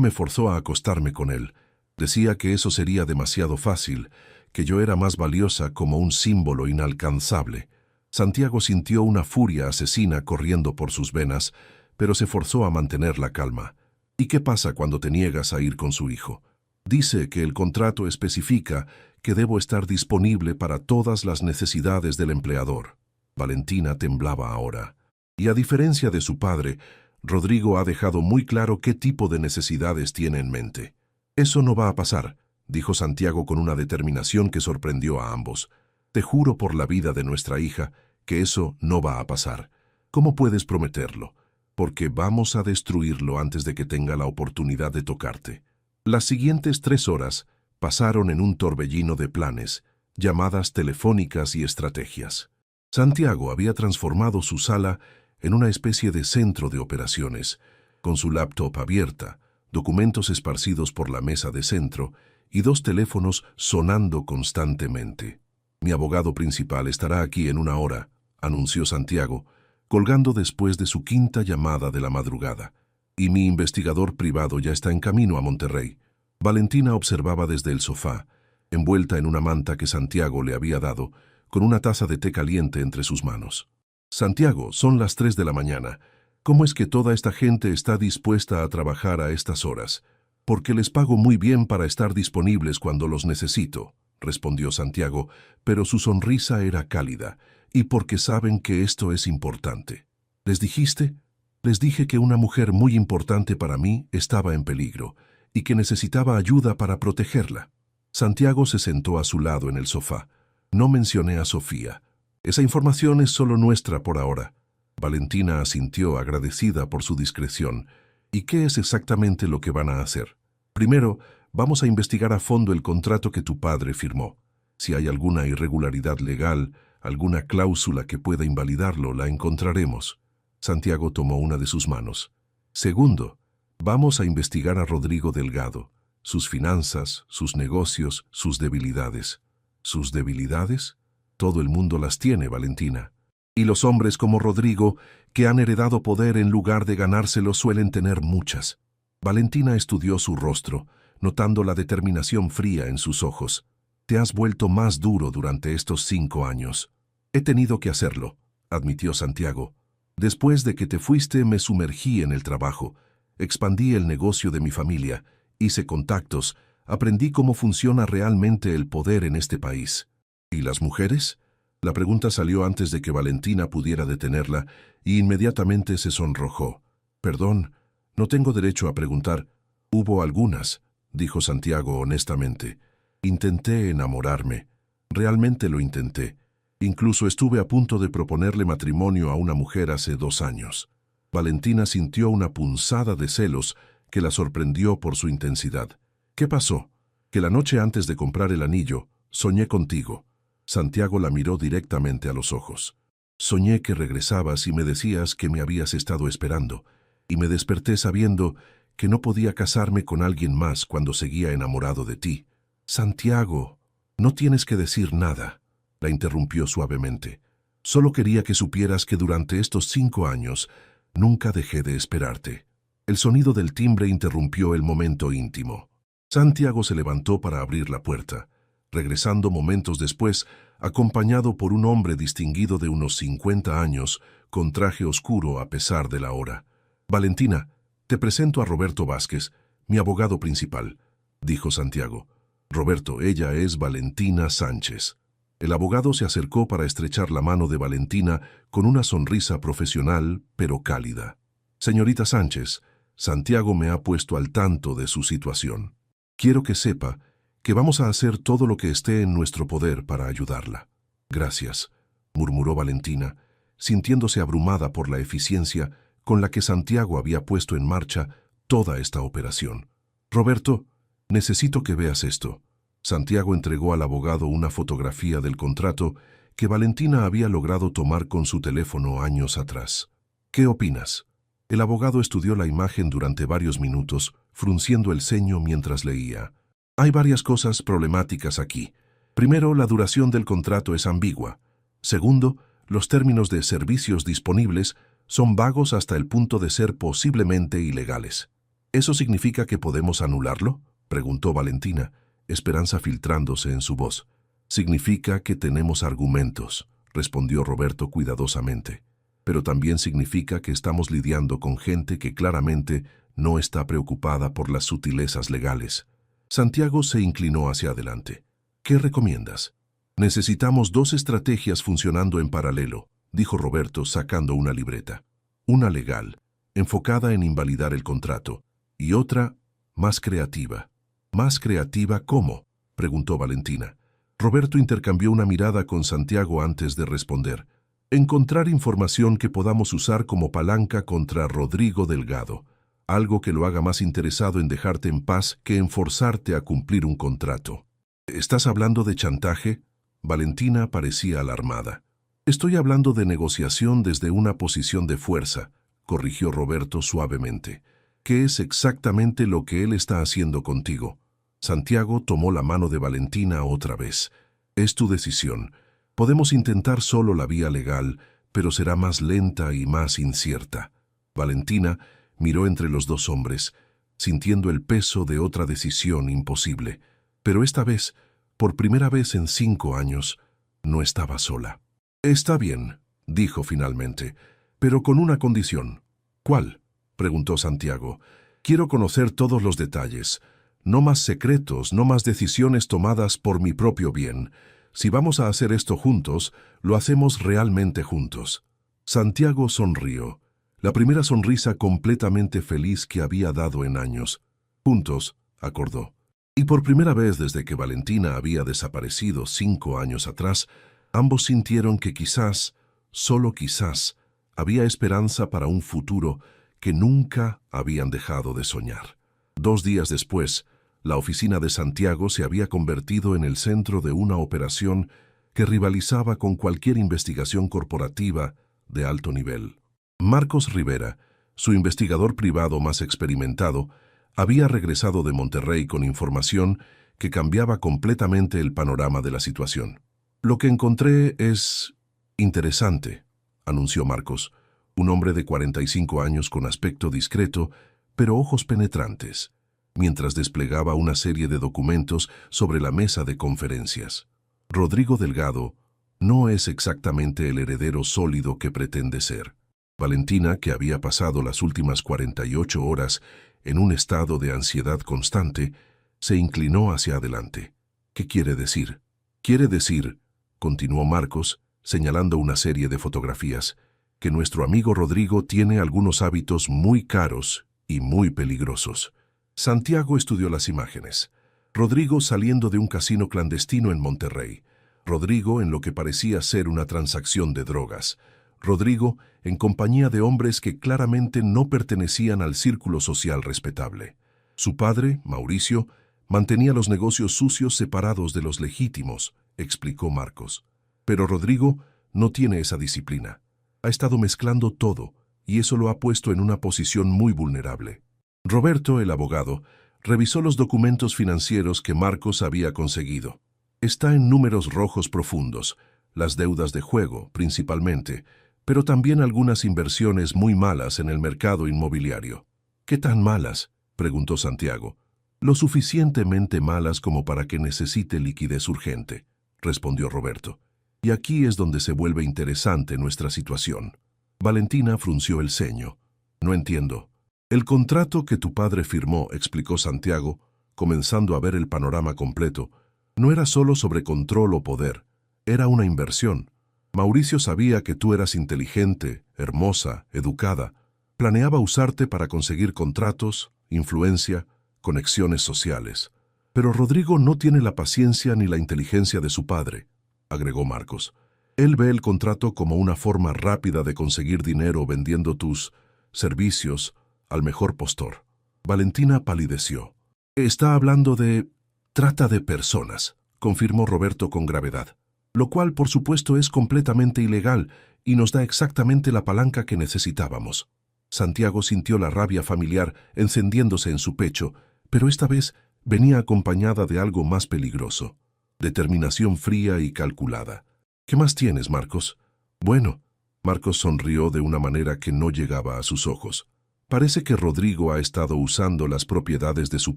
me forzó a acostarme con él. Decía que eso sería demasiado fácil, que yo era más valiosa como un símbolo inalcanzable. Santiago sintió una furia asesina corriendo por sus venas, pero se forzó a mantener la calma. ¿Y qué pasa cuando te niegas a ir con su hijo? Dice que el contrato especifica que debo estar disponible para todas las necesidades del empleador. Valentina temblaba ahora. Y a diferencia de su padre, Rodrigo ha dejado muy claro qué tipo de necesidades tiene en mente. Eso no va a pasar, dijo Santiago con una determinación que sorprendió a ambos. Te juro por la vida de nuestra hija que eso no va a pasar. ¿Cómo puedes prometerlo? Porque vamos a destruirlo antes de que tenga la oportunidad de tocarte. Las siguientes 3 horas pasaron en un torbellino de planes, llamadas telefónicas y estrategias. Santiago había transformado su sala en una especie de centro de operaciones, con su laptop abierta, documentos esparcidos por la mesa de centro y 2 teléfonos sonando constantemente. Mi abogado principal estará aquí en 1 hora, anunció Santiago, colgando después de su 5ª llamada de la madrugada. Y mi investigador privado ya está en camino a Monterrey. Valentina observaba desde el sofá, envuelta en una manta que Santiago le había dado, con una taza de té caliente entre sus manos. Santiago, son las 3 de la mañana. ¿Cómo es que toda esta gente está dispuesta a trabajar a estas horas? Porque les pago muy bien para estar disponibles cuando los necesito, respondió Santiago, pero su sonrisa era cálida, y porque saben que esto es importante. ¿Les dijiste? Les dije que una mujer muy importante para mí estaba en peligro, y que necesitaba ayuda para protegerla. Santiago se sentó a su lado en el sofá. No mencioné a Sofía. Esa información es solo nuestra por ahora. Valentina asintió agradecida por su discreción. ¿Y qué es exactamente lo que van a hacer? Primero, vamos a investigar a fondo el contrato que tu padre firmó. Si hay alguna irregularidad legal, alguna cláusula que pueda invalidarlo, la encontraremos. Santiago tomó una de sus manos. Segundo, vamos a investigar a Rodrigo Delgado, sus finanzas, sus negocios, sus debilidades. ¿Sus debilidades? Todo el mundo las tiene, Valentina. Y los hombres como Rodrigo, que han heredado poder en lugar de ganárselo, suelen tener muchas. Valentina estudió su rostro, notando la determinación fría en sus ojos. Te has vuelto más duro durante estos 5 años. He tenido que hacerlo, admitió Santiago. Después de que te fuiste me sumergí en el trabajo, expandí el negocio de mi familia, hice contactos, aprendí cómo funciona realmente el poder en este país. ¿Y las mujeres? La pregunta salió antes de que Valentina pudiera detenerla y inmediatamente se sonrojó. Perdón, no tengo derecho a preguntar. Hubo algunas, dijo Santiago honestamente. Intenté enamorarme. Realmente lo intenté. Incluso estuve a punto de proponerle matrimonio a una mujer hace 2 años. Valentina sintió una punzada de celos que la sorprendió por su intensidad. ¿Qué pasó? Que la noche antes de comprar el anillo, soñé contigo. Santiago la miró directamente a los ojos. Soñé que regresabas y me decías que me habías estado esperando, y me desperté sabiendo que no podía casarme con alguien más cuando seguía enamorado de ti. Santiago, no tienes que decir nada, la interrumpió suavemente. Solo quería que supieras que durante estos 5 años nunca dejé de esperarte. El sonido del timbre interrumpió el momento íntimo. Santiago se levantó para abrir la puerta, regresando momentos después, acompañado por un hombre distinguido de unos 50 años, con traje oscuro a pesar de la hora. Valentina, te presento a Roberto Vázquez, mi abogado principal, dijo Santiago. Roberto, ella es Valentina Sánchez. El abogado se acercó para estrechar la mano de Valentina con una sonrisa profesional, pero cálida. Señorita Sánchez, Santiago me ha puesto al tanto de su situación. Quiero que sepa que vamos a hacer todo lo que esté en nuestro poder para ayudarla. Gracias, murmuró Valentina, sintiéndose abrumada por la eficiencia con la que Santiago había puesto en marcha toda esta operación. Roberto, necesito que veas esto. Santiago entregó al abogado una fotografía del contrato que Valentina había logrado tomar con su teléfono años atrás. ¿Qué opinas? El abogado estudió la imagen durante varios minutos, frunciendo el ceño mientras leía. Hay varias cosas problemáticas aquí. Primero, la duración del contrato es ambigua. Segundo, los términos de servicios disponibles son vagos hasta el punto de ser posiblemente ilegales. ¿Eso significa que podemos anularlo?, preguntó Valentina, esperanza filtrándose en su voz. Significa que tenemos argumentos, respondió Roberto cuidadosamente. Pero también significa que estamos lidiando con gente que claramente no está preocupada por las sutilezas legales. Santiago se inclinó hacia adelante. ¿Qué recomiendas? Necesitamos dos estrategias funcionando en paralelo, dijo Roberto sacando una libreta. Una legal, enfocada en invalidar el contrato, y otra más creativa. ¿Más creativa cómo?, preguntó Valentina. Roberto intercambió una mirada con Santiago antes de responder. Encontrar información que podamos usar como palanca contra Rodrigo Delgado, algo que lo haga más interesado en dejarte en paz que en forzarte a cumplir un contrato. ¿Estás hablando de chantaje? Valentina parecía alarmada. Estoy hablando de negociación desde una posición de fuerza, corrigió Roberto suavemente. ¿Qué es exactamente lo que él está haciendo contigo? Santiago tomó la mano de Valentina otra vez. Es tu decisión. Podemos intentar solo la vía legal, pero será más lenta y más incierta. Valentina miró entre los dos hombres, sintiendo el peso de otra decisión imposible. Pero esta vez, por primera vez en 5 años, no estaba sola. Está bien, dijo finalmente, pero con una condición. ¿Cuál?, preguntó Santiago. Quiero conocer todos los detalles. No más secretos, no más decisiones tomadas por mi propio bien. Si vamos a hacer esto juntos, lo hacemos realmente juntos. Santiago sonrió, la primera sonrisa completamente feliz que había dado en años. Juntos, acordó. Y por primera vez desde que Valentina había desaparecido 5 años atrás, ambos sintieron que quizás, solo quizás, había esperanza para un futuro que nunca habían dejado de soñar. 2 días después, la oficina de Santiago se había convertido en el centro de una operación que rivalizaba con cualquier investigación corporativa de alto nivel. Marcos Rivera, su investigador privado más experimentado, había regresado de Monterrey con información que cambiaba completamente el panorama de la situación. Lo que encontré es interesante, anunció Marcos, un hombre de 45 años con aspecto discreto, pero ojos penetrantes, mientras desplegaba una serie de documentos sobre la mesa de conferencias. Rodrigo Delgado no es exactamente el heredero sólido que pretende ser. Valentina, que había pasado las últimas 48 horas en un estado de ansiedad constante, se inclinó hacia adelante. ¿Qué quiere decir? Quiere decir, continuó Marcos, señalando una serie de fotografías, que nuestro amigo Rodrigo tiene algunos hábitos muy caros y muy peligrosos. Santiago estudió las imágenes. Rodrigo saliendo de un casino clandestino en Monterrey. Rodrigo en lo que parecía ser una transacción de drogas. Rodrigo en compañía de hombres que claramente no pertenecían al círculo social respetable. Su padre, Mauricio, mantenía los negocios sucios separados de los legítimos, explicó Marcos. Pero Rodrigo no tiene esa disciplina. Ha estado mezclando todo, y eso lo ha puesto en una posición muy vulnerable. Roberto, el abogado, revisó los documentos financieros que Marcos había conseguido. Está en números rojos profundos, las deudas de juego, principalmente, pero también algunas inversiones muy malas en el mercado inmobiliario. ¿Qué tan malas?, preguntó Santiago. Lo suficientemente malas como para que necesite liquidez urgente, respondió Roberto. Y aquí es donde se vuelve interesante nuestra situación. Valentina frunció el ceño. No entiendo. El contrato que tu padre firmó, explicó Santiago, comenzando a ver el panorama completo, no era solo sobre control o poder, era una inversión. Mauricio sabía que tú eras inteligente, hermosa, educada. Planeaba usarte para conseguir contratos, influencia, conexiones sociales. Pero Rodrigo no tiene la paciencia ni la inteligencia de su padre, agregó Marcos. Él ve el contrato como una forma rápida de conseguir dinero vendiendo tus servicios al mejor postor. Valentina palideció. ¿Está hablando de Trata de personas, confirmó Roberto con gravedad, lo cual por supuesto es completamente ilegal y nos da exactamente la palanca que necesitábamos. Santiago sintió la rabia familiar encendiéndose en su pecho, pero esta vez venía acompañada de algo más peligroso, determinación fría y calculada. ¿Qué más tienes, Marcos? Bueno, Marcos sonrió de una manera que no llegaba a sus ojos. Parece que Rodrigo ha estado usando las propiedades de su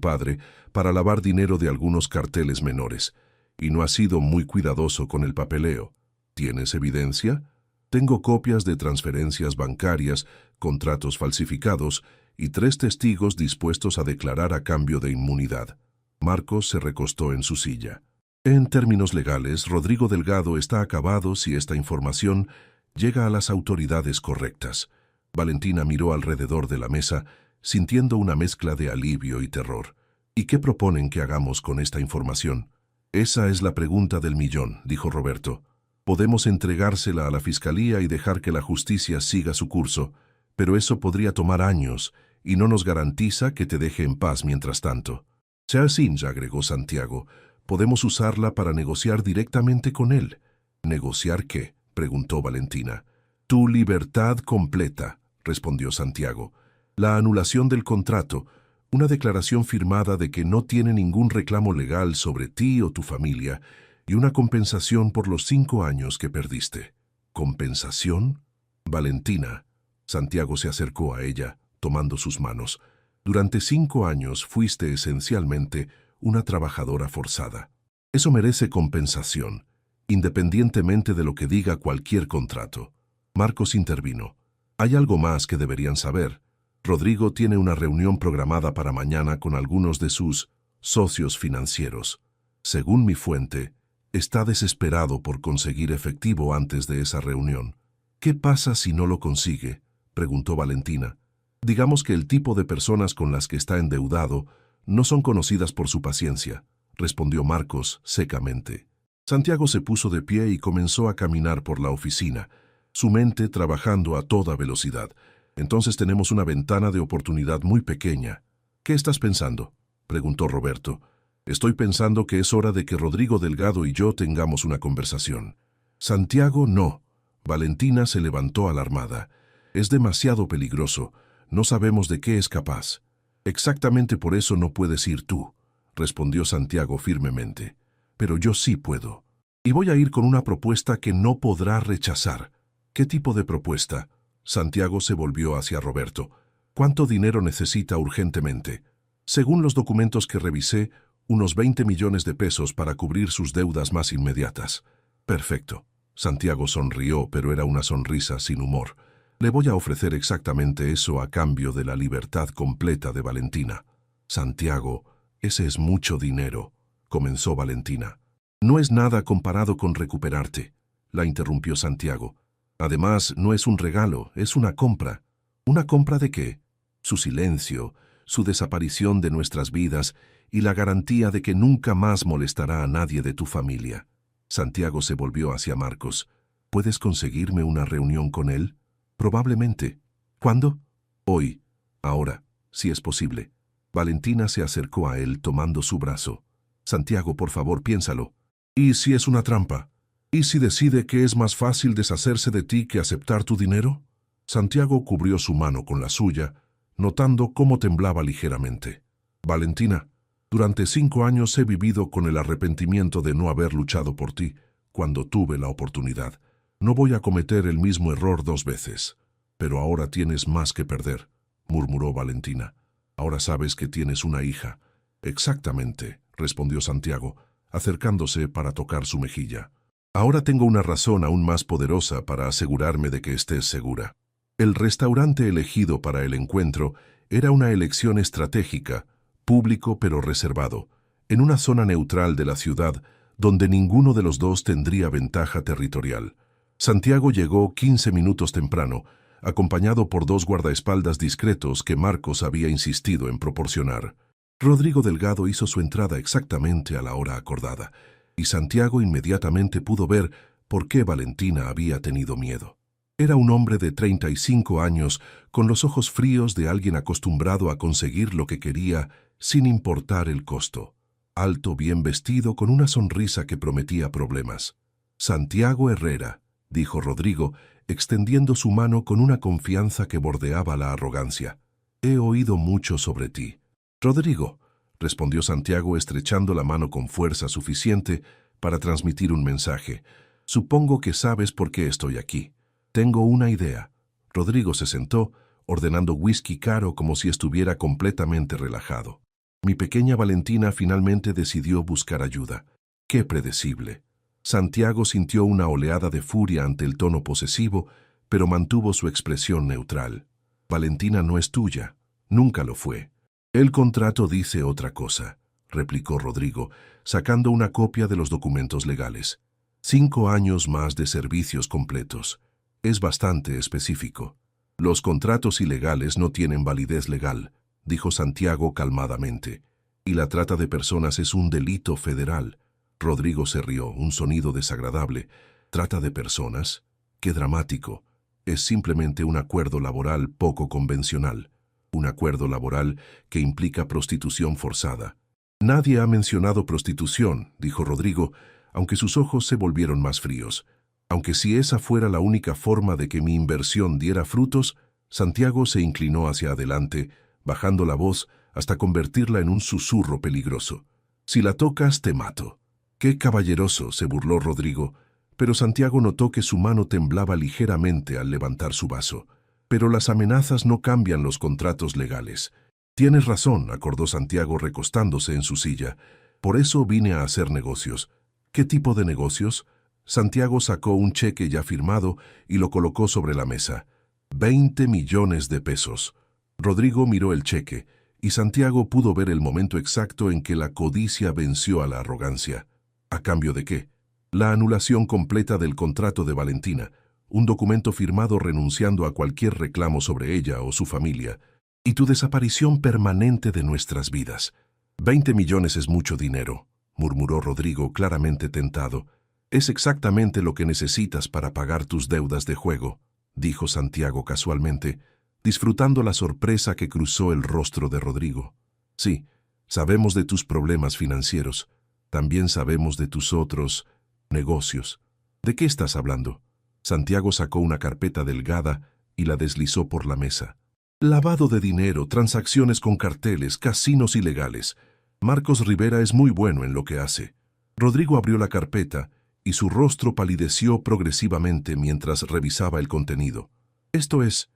padre para lavar dinero de algunos carteles menores, y no ha sido muy cuidadoso con el papeleo. ¿Tienes evidencia? Tengo copias de transferencias bancarias, contratos falsificados y 3 testigos dispuestos a declarar a cambio de inmunidad. Marcos se recostó en su silla. En términos legales, Rodrigo Delgado está acabado si esta información llega a las autoridades correctas. Valentina miró alrededor de la mesa, sintiendo una mezcla de alivio y terror. ¿Y qué proponen que hagamos con esta información? Esa es la pregunta del millón, dijo Roberto. Podemos entregársela a la fiscalía y dejar que la justicia siga su curso, pero eso podría tomar años y no nos garantiza que te deje en paz mientras tanto. Sea así, agregó Santiago, podemos usarla para negociar directamente con él. ¿Negociar qué?, preguntó Valentina. Tu libertad completa, respondió Santiago. La anulación del contrato, una declaración firmada de que no tiene ningún reclamo legal sobre ti o tu familia, y una compensación por los 5 años que perdiste. ¿Compensación? Valentina. Santiago se acercó a ella, tomando sus manos. Durante 5 años fuiste esencialmente una trabajadora forzada. Eso merece compensación, independientemente de lo que diga cualquier contrato. Marcos intervino. Hay algo más que deberían saber. Rodrigo tiene una reunión programada para mañana con algunos de sus socios financieros. Según mi fuente, está desesperado por conseguir efectivo antes de esa reunión. ¿Qué pasa si no lo consigue?, preguntó Valentina. Digamos que el tipo de personas con las que está endeudado no son conocidas por su paciencia, respondió Marcos secamente. Santiago se puso de pie y comenzó a caminar por la oficina, su mente trabajando a toda velocidad. Entonces tenemos una ventana de oportunidad muy pequeña. ¿Qué estás pensando?, preguntó Roberto. Estoy pensando que es hora de que Rodrigo Delgado y yo tengamos una conversación. Santiago, no. Valentina se levantó alarmada. Es demasiado peligroso. No sabemos de qué es capaz. Exactamente por eso no puedes ir tú, respondió Santiago firmemente. Pero yo sí puedo. Y voy a ir con una propuesta que no podrá rechazar. ¿Qué tipo de propuesta? Santiago se volvió hacia Roberto. ¿Cuánto dinero necesita urgentemente? Según los documentos que revisé, unos 20 millones de pesos para cubrir sus deudas más inmediatas. Perfecto. Santiago sonrió, pero era una sonrisa sin humor. Le voy a ofrecer exactamente eso a cambio de la libertad completa de Valentina. Santiago, ese es mucho dinero, comenzó Valentina. No es nada comparado con recuperarte, la interrumpió Santiago. Además, no es un regalo, es una compra. ¿Una compra de qué? Su silencio, su desaparición de nuestras vidas y la garantía de que nunca más molestará a nadie de tu familia. Santiago se volvió hacia Marcos. ¿Puedes conseguirme una reunión con él? Probablemente. ¿Cuándo? Hoy. Ahora, si es posible. Valentina se acercó a él tomando su brazo. Santiago, por favor, piénsalo. ¿Y si es una trampa? ¿Y si decide que es más fácil deshacerse de ti que aceptar tu dinero? Santiago cubrió su mano con la suya, notando cómo temblaba ligeramente. Valentina, durante 5 años he vivido con el arrepentimiento de no haber luchado por ti cuando tuve la oportunidad. No voy a cometer el mismo error 2 veces. Pero ahora tienes más que perder, murmuró Valentina. Ahora sabes que tienes una hija. Exactamente, respondió Santiago, acercándose para tocar su mejilla. Ahora tengo una razón aún más poderosa para asegurarme de que estés segura. El restaurante elegido para el encuentro era una elección estratégica, público pero reservado, en una zona neutral de la ciudad donde ninguno de los dos tendría ventaja territorial. Santiago llegó 15 minutos temprano, acompañado por 2 guardaespaldas discretos que Marcos había insistido en proporcionar. Rodrigo Delgado hizo su entrada exactamente a la hora acordada, y Santiago inmediatamente pudo ver por qué Valentina había tenido miedo. Era un hombre de 35 años, con los ojos fríos de alguien acostumbrado a conseguir lo que quería sin importar el costo. alto, bien vestido, con una sonrisa que prometía problemas. Santiago Herrera, dijo Rodrigo, extendiendo su mano con una confianza que bordeaba la arrogancia. He oído mucho sobre ti. Rodrigo, respondió Santiago estrechando la mano con fuerza suficiente para transmitir un mensaje. Supongo que sabes por qué estoy aquí. Tengo una idea. Rodrigo se sentó, ordenando whisky caro como si estuviera completamente relajado. Mi pequeña Valentina finalmente decidió buscar ayuda. ¡Qué predecible! Santiago sintió una oleada de furia ante el tono posesivo, pero mantuvo su expresión neutral. Valentina no es tuya. Nunca lo fue. El contrato dice otra cosa, replicó Rodrigo, sacando una copia de los documentos legales. 5 años más de servicios completos. Es bastante específico. Los contratos ilegales no tienen validez legal, dijo Santiago calmadamente, y la trata de personas es un delito federal. Rodrigo se rió, un sonido desagradable. ¿Trata de personas? ¡Qué dramático! Es simplemente un acuerdo laboral poco convencional. Un acuerdo laboral que implica prostitución forzada. Nadie ha mencionado prostitución, dijo Rodrigo, aunque sus ojos se volvieron más fríos. Aunque si esa fuera la única forma de que mi inversión diera frutos, Santiago se inclinó hacia adelante, bajando la voz hasta convertirla en un susurro peligroso. Si la tocas, te mato. ¡Qué caballeroso!, se burló Rodrigo, pero Santiago notó que su mano temblaba ligeramente al levantar su vaso. Pero las amenazas no cambian los contratos legales. Tienes razón, acordó Santiago recostándose en su silla. Por eso vine a hacer negocios. ¿Qué tipo de negocios? Santiago sacó un cheque ya firmado y lo colocó sobre la mesa. 20 millones de pesos. Rodrigo miró el cheque, y Santiago pudo ver el momento exacto en que la codicia venció a la arrogancia. ¿A cambio de qué? La anulación completa del contrato de Valentina, un documento firmado renunciando a cualquier reclamo sobre ella o su familia, y tu desaparición permanente de nuestras vidas. 20 millones es mucho dinero, murmuró Rodrigo claramente tentado. Es exactamente lo que necesitas para pagar tus deudas de juego, dijo Santiago casualmente, disfrutando la sorpresa que cruzó el rostro de Rodrigo. Sí, sabemos de tus problemas financieros. También sabemos de tus otros negocios. ¿De qué estás hablando? Santiago sacó una carpeta delgada y la deslizó por la mesa. Lavado de dinero, transacciones con carteles, casinos ilegales. Marcos Rivera es muy bueno en lo que hace. Rodrigo abrió la carpeta y su rostro palideció progresivamente mientras revisaba el contenido. Esto es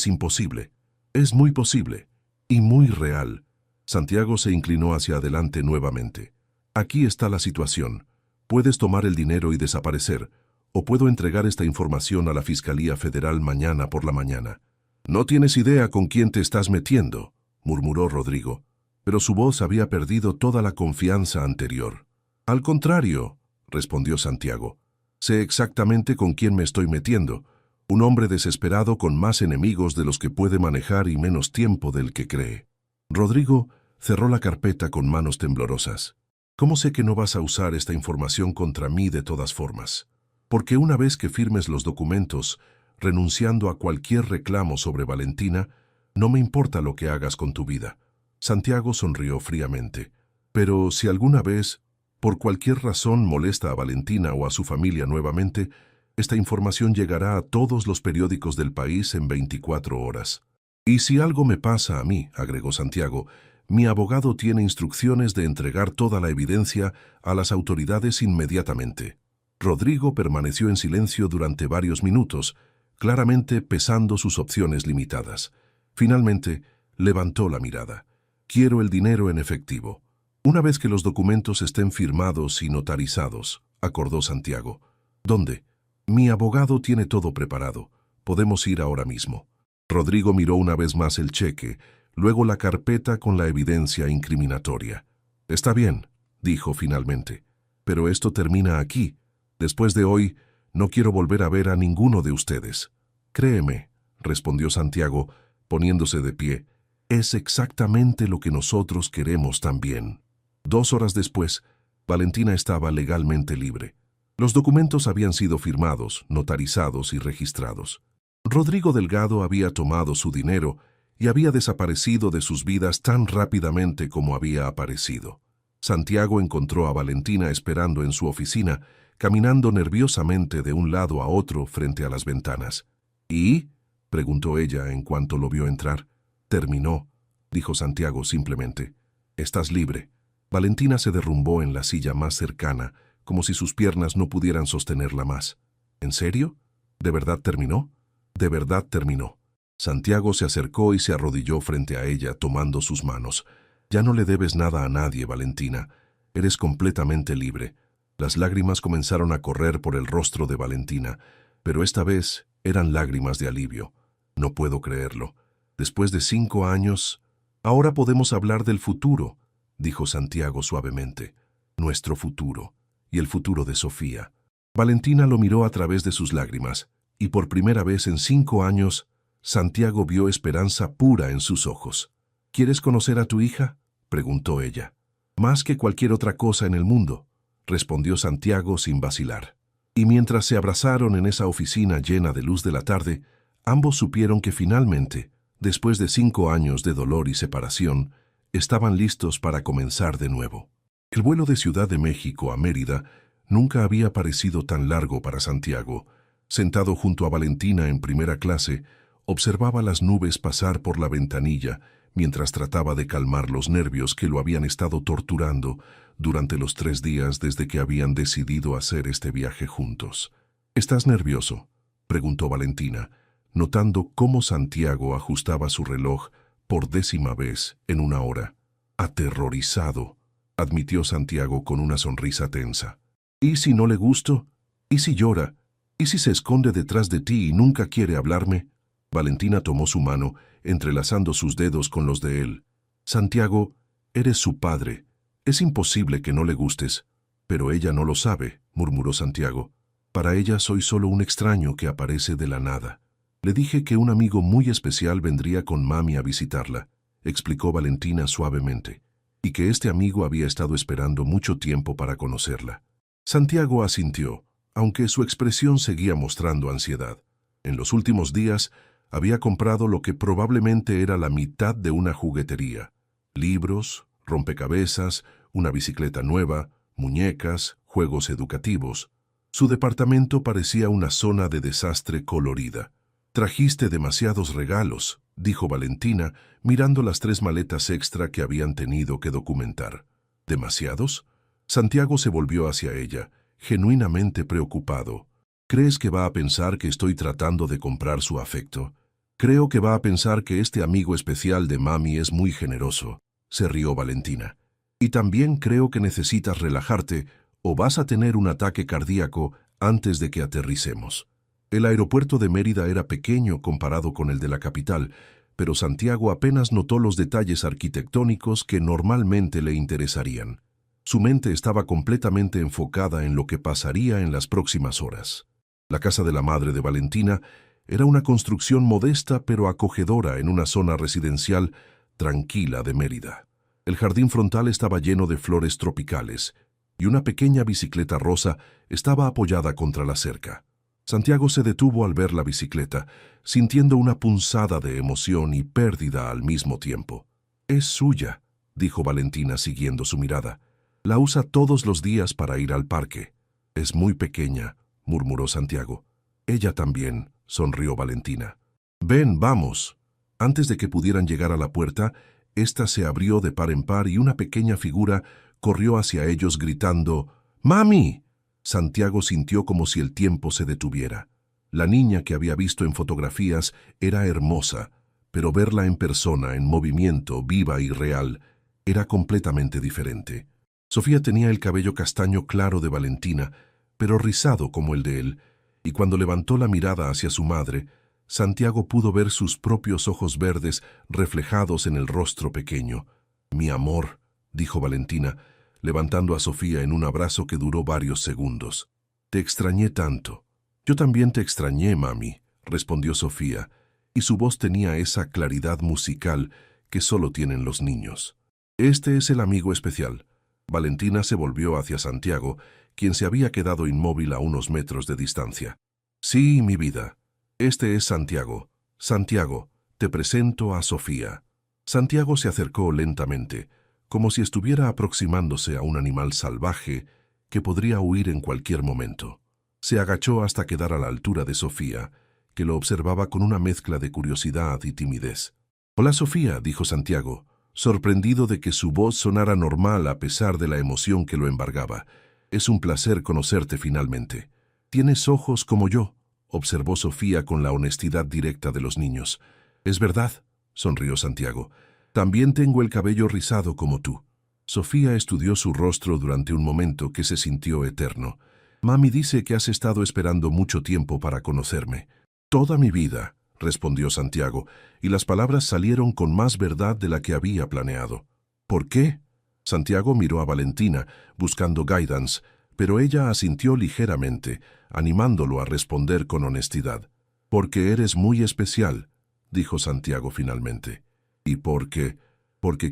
imposible. Es muy posible. Y muy real. Santiago se inclinó hacia adelante nuevamente. Aquí está la situación. Puedes tomar el dinero y desaparecer, o puedo entregar esta información a la Fiscalía Federal mañana por la mañana. No tienes idea con quién te estás metiendo, murmuró Rodrigo, pero su voz había perdido toda la confianza anterior. Al contrario, respondió Santiago, sé exactamente con quién me estoy metiendo, un hombre desesperado con más enemigos de los que puede manejar y menos tiempo del que cree. Rodrigo cerró la carpeta con manos temblorosas. ¿Cómo sé que no vas a usar esta información contra mí de todas formas? Porque una vez que firmes los documentos, renunciando a cualquier reclamo sobre Valentina, no me importa lo que hagas con tu vida. Santiago sonrió fríamente. Pero si alguna vez, por cualquier razón, molesta a Valentina o a su familia nuevamente, esta información llegará a todos los periódicos del país en 24 horas. Y si algo me pasa a mí, agregó Santiago, mi abogado tiene instrucciones de entregar toda la evidencia a las autoridades inmediatamente. Rodrigo permaneció en silencio durante varios minutos, claramente pesando sus opciones limitadas. Finalmente, levantó la mirada. Quiero el dinero en efectivo. Una vez que los documentos estén firmados y notarizados, acordó Santiago. ¿Dónde? Mi abogado tiene todo preparado. Podemos ir ahora mismo. Rodrigo miró una vez más el cheque, luego la carpeta con la evidencia incriminatoria. Está bien, dijo finalmente, pero esto termina aquí. Después de hoy, no quiero volver a ver a ninguno de ustedes. Créeme, respondió Santiago, poniéndose de pie. Es exactamente lo que nosotros queremos también. 2 horas después, Valentina estaba legalmente libre. Los documentos habían sido firmados, notarizados y registrados. Rodrigo Delgado había tomado su dinero y había desaparecido de sus vidas tan rápidamente como había aparecido. Santiago encontró a Valentina esperando en su oficina, caminando nerviosamente de un lado a otro frente a las ventanas. ¿Y? Preguntó ella en cuanto lo vio entrar. Terminó, dijo Santiago simplemente. Estás libre. Valentina se derrumbó en la silla más cercana, como si sus piernas no pudieran sostenerla más. ¿En serio? ¿De verdad terminó? De verdad terminó. Santiago se acercó y se arrodilló frente a ella, tomando sus manos. Ya no le debes nada a nadie, Valentina. Eres completamente libre. Las lágrimas comenzaron a correr por el rostro de Valentina, pero esta vez eran lágrimas de alivio. No puedo creerlo. Después de 5 años, ahora podemos hablar del futuro, dijo Santiago suavemente. Nuestro futuro, y el futuro de Sofía. Valentina lo miró a través de sus lágrimas, y por primera vez en 5 años, Santiago vio esperanza pura en sus ojos. ¿Quieres conocer a tu hija?, preguntó ella. Más que cualquier otra cosa en el mundo, respondió Santiago sin vacilar. Y mientras se abrazaron en esa oficina llena de luz de la tarde, ambos supieron que finalmente, después de 5 años de dolor y separación, estaban listos para comenzar de nuevo. El vuelo de Ciudad de México a Mérida nunca había parecido tan largo para Santiago. Sentado junto a Valentina en primera clase, observaba las nubes pasar por la ventanilla mientras trataba de calmar los nervios que lo habían estado torturando durante los 3 días desde que habían decidido hacer este viaje juntos. ¿Estás nervioso?, preguntó Valentina, notando cómo Santiago ajustaba su reloj por 10ª vez en 1 hora. Aterrorizado, admitió Santiago con una sonrisa tensa. ¿Y si no le gusto? ¿Y si llora? ¿Y si se esconde detrás de ti y nunca quiere hablarme? Valentina tomó su mano, entrelazando sus dedos con los de él. Santiago, eres su padre. Es imposible que no le gustes. Pero ella no lo sabe, murmuró Santiago. Para ella soy solo un extraño que aparece de la nada. Le dije que un amigo muy especial vendría con mami a visitarla, explicó Valentina suavemente, y que este amigo había estado esperando mucho tiempo para conocerla. Santiago asintió, aunque su expresión seguía mostrando ansiedad. En los últimos días, había comprado lo que probablemente era la mitad de una juguetería. Libros, rompecabezas, una bicicleta nueva, muñecas, juegos educativos. Su departamento parecía una zona de desastre colorida. «Trajiste demasiados regalos», dijo Valentina, mirando las 3 maletas extra que habían tenido que documentar. ¿Demasiados? Santiago se volvió hacia ella, genuinamente preocupado. ¿Crees que va a pensar que estoy tratando de comprar su afecto? Creo que va a pensar que este amigo especial de mami es muy generoso, se rió Valentina. Y también creo que necesitas relajarte o vas a tener un ataque cardíaco antes de que aterricemos. El aeropuerto de Mérida era pequeño comparado con el de la capital, pero Santiago apenas notó los detalles arquitectónicos que normalmente le interesarían. Su mente estaba completamente enfocada en lo que pasaría en las próximas horas. La casa de la madre de Valentina era una construcción modesta pero acogedora en una zona residencial tranquila de Mérida. El jardín frontal estaba lleno de flores tropicales y una pequeña bicicleta rosa estaba apoyada contra la cerca. Santiago se detuvo al ver la bicicleta, sintiendo una punzada de emoción y pérdida al mismo tiempo. «Es suya», dijo Valentina siguiendo su mirada. «La usa todos los días para ir al parque». «Es muy pequeña», murmuró Santiago. «Ella también», sonrió Valentina. «Ven, vamos». Antes de que pudieran llegar a la puerta, ésta se abrió de par en par y una pequeña figura corrió hacia ellos gritando «¡Mami!». Santiago sintió como si el tiempo se detuviera. La niña que había visto en fotografías era hermosa, pero verla en persona, en movimiento, viva y real, era completamente diferente. Sofía tenía el cabello castaño claro de Valentina, pero rizado como el de él, y cuando levantó la mirada hacia su madre, Santiago pudo ver sus propios ojos verdes reflejados en el rostro pequeño. «Mi amor», dijo Valentina, levantando a Sofía en un abrazo que duró varios segundos. «Te extrañé tanto». «Yo también te extrañé, mami», respondió Sofía, y su voz tenía esa claridad musical que solo tienen los niños. «Este es el amigo especial». Valentina se volvió hacia Santiago, quien se había quedado inmóvil a unos metros de distancia. «Sí, mi vida. Este es Santiago. Santiago, te presento a Sofía». Santiago se acercó lentamente, como si estuviera aproximándose a un animal salvaje que podría huir en cualquier momento. Se agachó hasta quedar a la altura de Sofía, que lo observaba con una mezcla de curiosidad y timidez. «Hola, Sofía», dijo Santiago, sorprendido de que su voz sonara normal a pesar de la emoción que lo embargaba. «Es un placer conocerte finalmente». «Tienes ojos como yo», observó Sofía con la honestidad directa de los niños. «Es verdad», sonrió Santiago. «También tengo el cabello rizado como tú». Sofía estudió su rostro durante un momento que se sintió eterno. «Mami dice que has estado esperando mucho tiempo para conocerme». «Toda mi vida», respondió Santiago, y las palabras salieron con más verdad de la que había planeado. «¿Por qué?» Santiago miró a Valentina, buscando guidance, pero ella asintió ligeramente, animándolo a responder con honestidad. «Porque eres muy especial», dijo Santiago finalmente. «Y porque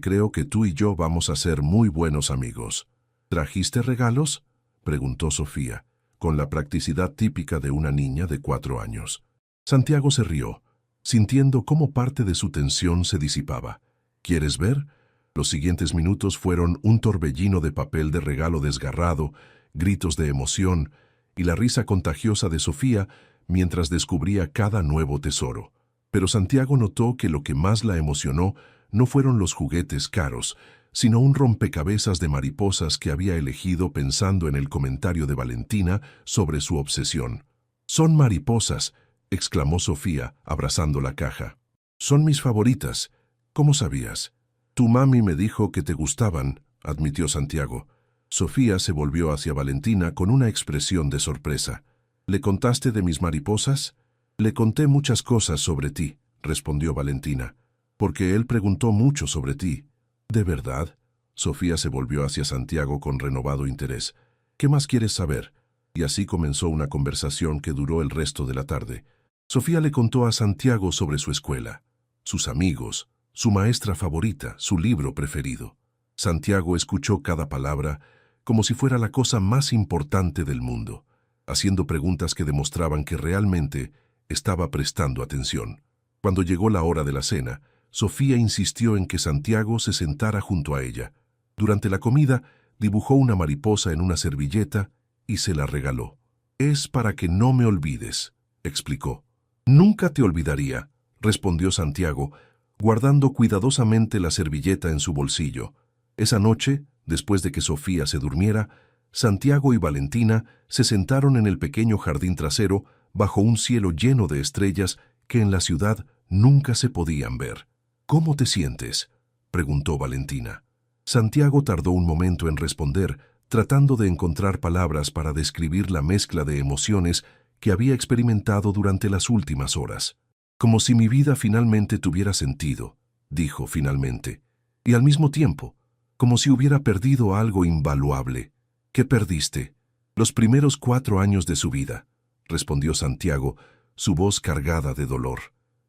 creo que tú y yo vamos a ser muy buenos amigos». «¿Trajiste regalos?», preguntó Sofía, con la practicidad típica de una niña de 4 años. Santiago se rió, sintiendo cómo parte de su tensión se disipaba. «¿Quieres ver?». Los siguientes minutos fueron un torbellino de papel de regalo desgarrado, gritos de emoción y la risa contagiosa de Sofía mientras descubría cada nuevo tesoro. Pero Santiago notó que lo que más la emocionó no fueron los juguetes caros, sino un rompecabezas de mariposas que había elegido pensando en el comentario de Valentina sobre su obsesión. «Son mariposas», exclamó Sofía, abrazando la caja. «Son mis favoritas. ¿Cómo sabías?» «Tu mami me dijo que te gustaban», admitió Santiago. Sofía se volvió hacia Valentina con una expresión de sorpresa. «¿Le contaste de mis mariposas?» «Le conté muchas cosas sobre ti», respondió Valentina, «porque él preguntó mucho sobre ti». «¿De verdad?». Sofía se volvió hacia Santiago con renovado interés. «¿Qué más quieres saber?». Y así comenzó una conversación que duró el resto de la tarde. Sofía le contó a Santiago sobre su escuela, sus amigos, su maestra favorita, su libro preferido. Santiago escuchó cada palabra como si fuera la cosa más importante del mundo, haciendo preguntas que demostraban que realmente estaba prestando atención. Cuando llegó la hora de la cena, Sofía insistió en que Santiago se sentara junto a ella. Durante la comida, dibujó una mariposa en una servilleta y se la regaló. «Es para que no me olvides», explicó. «Nunca te olvidaría», respondió Santiago, guardando cuidadosamente la servilleta en su bolsillo. Esa noche, después de que Sofía se durmiera, Santiago y Valentina se sentaron en el pequeño jardín trasero bajo un cielo lleno de estrellas que en la ciudad nunca se podían ver. «¿Cómo te sientes?», preguntó Valentina. Santiago tardó un momento en responder, tratando de encontrar palabras para describir la mezcla de emociones que había experimentado durante las últimas horas. «Como si mi vida finalmente tuviera sentido», dijo finalmente, «y al mismo tiempo, como si hubiera perdido algo invaluable». «¿Qué perdiste?». «Los primeros 4 años de su vida», respondió Santiago, su voz cargada de dolor.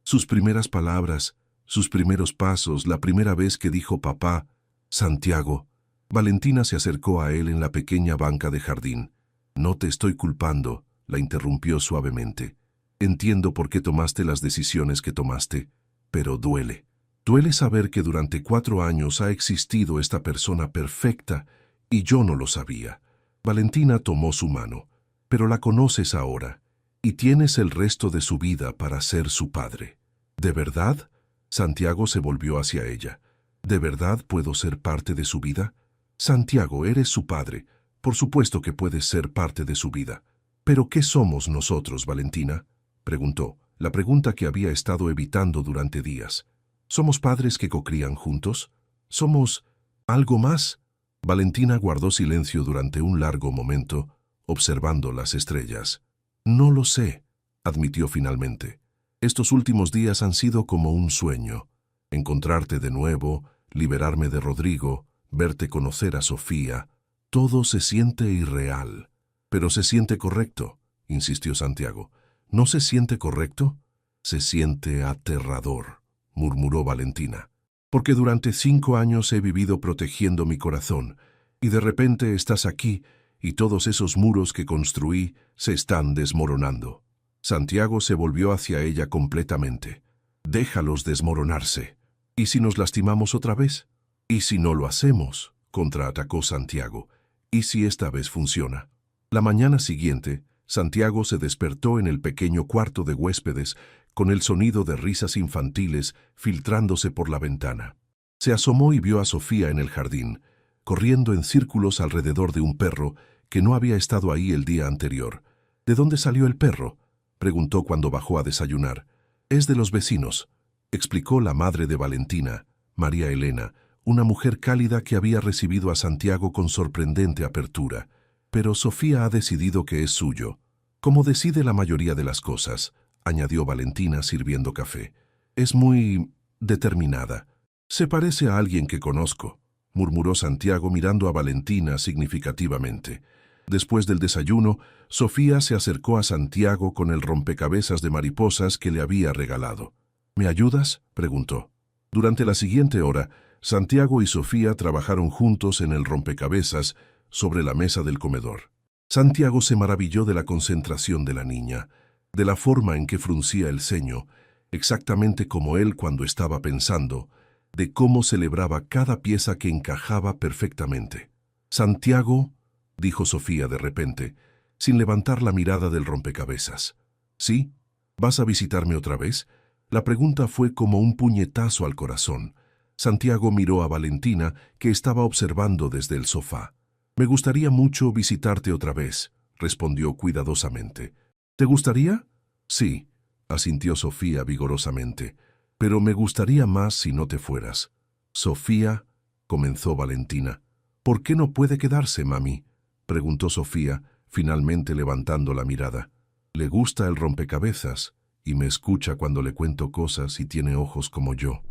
«Sus primeras palabras, sus primeros pasos, la primera vez que dijo papá». «Santiago». Valentina se acercó a él en la pequeña banca de jardín. «No te estoy culpando», la interrumpió suavemente. «Entiendo por qué tomaste las decisiones que tomaste, pero duele. Duele saber que durante 4 años ha existido esta persona perfecta y yo no lo sabía». Valentina tomó su mano. «Pero la conoces ahora y tienes el resto de su vida para ser su padre». «¿De verdad?». Santiago se volvió hacia ella. «¿De verdad puedo ser parte de su vida?». «Santiago, eres su padre. Por supuesto que puedes ser parte de su vida». «¿Pero qué somos nosotros, Valentina?», preguntó, la pregunta que había estado evitando durante días. «¿Somos padres que cocrían juntos? ¿Somos algo más?». Valentina guardó silencio durante un largo momento, observando las estrellas. «No lo sé», admitió finalmente. «Estos últimos días han sido como un sueño. Encontrarte de nuevo, liberarme de Rodrigo, verte conocer a Sofía, todo se siente irreal». «Pero se siente correcto», insistió Santiago. «¿No se siente correcto?». «Se siente aterrador», murmuró Valentina. «Porque durante 5 años he vivido protegiendo mi corazón, y de repente estás aquí, y todos esos muros que construí se están desmoronando». Santiago se volvió hacia ella completamente. «Déjalos desmoronarse. ¿Y si nos lastimamos otra vez?». ¿Y si no lo hacemos?, contraatacó Santiago. ¿Y si esta vez funciona? La mañana siguiente, Santiago se despertó en el pequeño cuarto de huéspedes con el sonido de risas infantiles filtrándose por la ventana. Se asomó y vio a Sofía en el jardín, corriendo en círculos alrededor de un perro que no había estado ahí el día anterior. ¿De dónde salió el perro?, preguntó cuando bajó a desayunar. Es de los vecinos, explicó la madre de Valentina, María Elena, una mujer cálida que había recibido a Santiago con sorprendente apertura. Pero Sofía ha decidido que es suyo, como decide la mayoría de las cosas, añadió Valentina sirviendo café. Es muy determinada. Se parece a alguien que conozco, murmuró Santiago mirando a Valentina significativamente. Después del desayuno, Sofía se acercó a Santiago con el rompecabezas de mariposas que le había regalado. ¿Me ayudas?, preguntó. Durante la siguiente hora, Santiago y Sofía trabajaron juntos en el rompecabezas sobre la mesa del comedor. Santiago se maravilló de la concentración de la niña, de la forma en que fruncía el ceño, exactamente como él cuando estaba pensando, de cómo celebraba cada pieza que encajaba perfectamente. «Santiago», dijo Sofía de repente, sin levantar la mirada del rompecabezas. «¿Sí? ¿Vas a visitarme otra vez?». La pregunta fue como un puñetazo al corazón. Santiago miró a Valentina, que estaba observando desde el sofá. «Me gustaría mucho visitarte otra vez», respondió cuidadosamente. «¿Te gustaría?». «Sí», asintió Sofía vigorosamente. «Pero me gustaría más si no te fueras». «Sofía», comenzó Valentina. «¿Por qué no puede quedarse, mami?», preguntó Sofía, finalmente levantando la mirada. «Le gusta el rompecabezas y me escucha cuando le cuento cosas y tiene ojos como yo».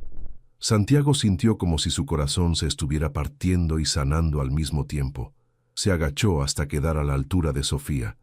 Santiago sintió como si su corazón se estuviera partiendo y sanando al mismo tiempo. Se agachó hasta quedar a la altura de Sofía.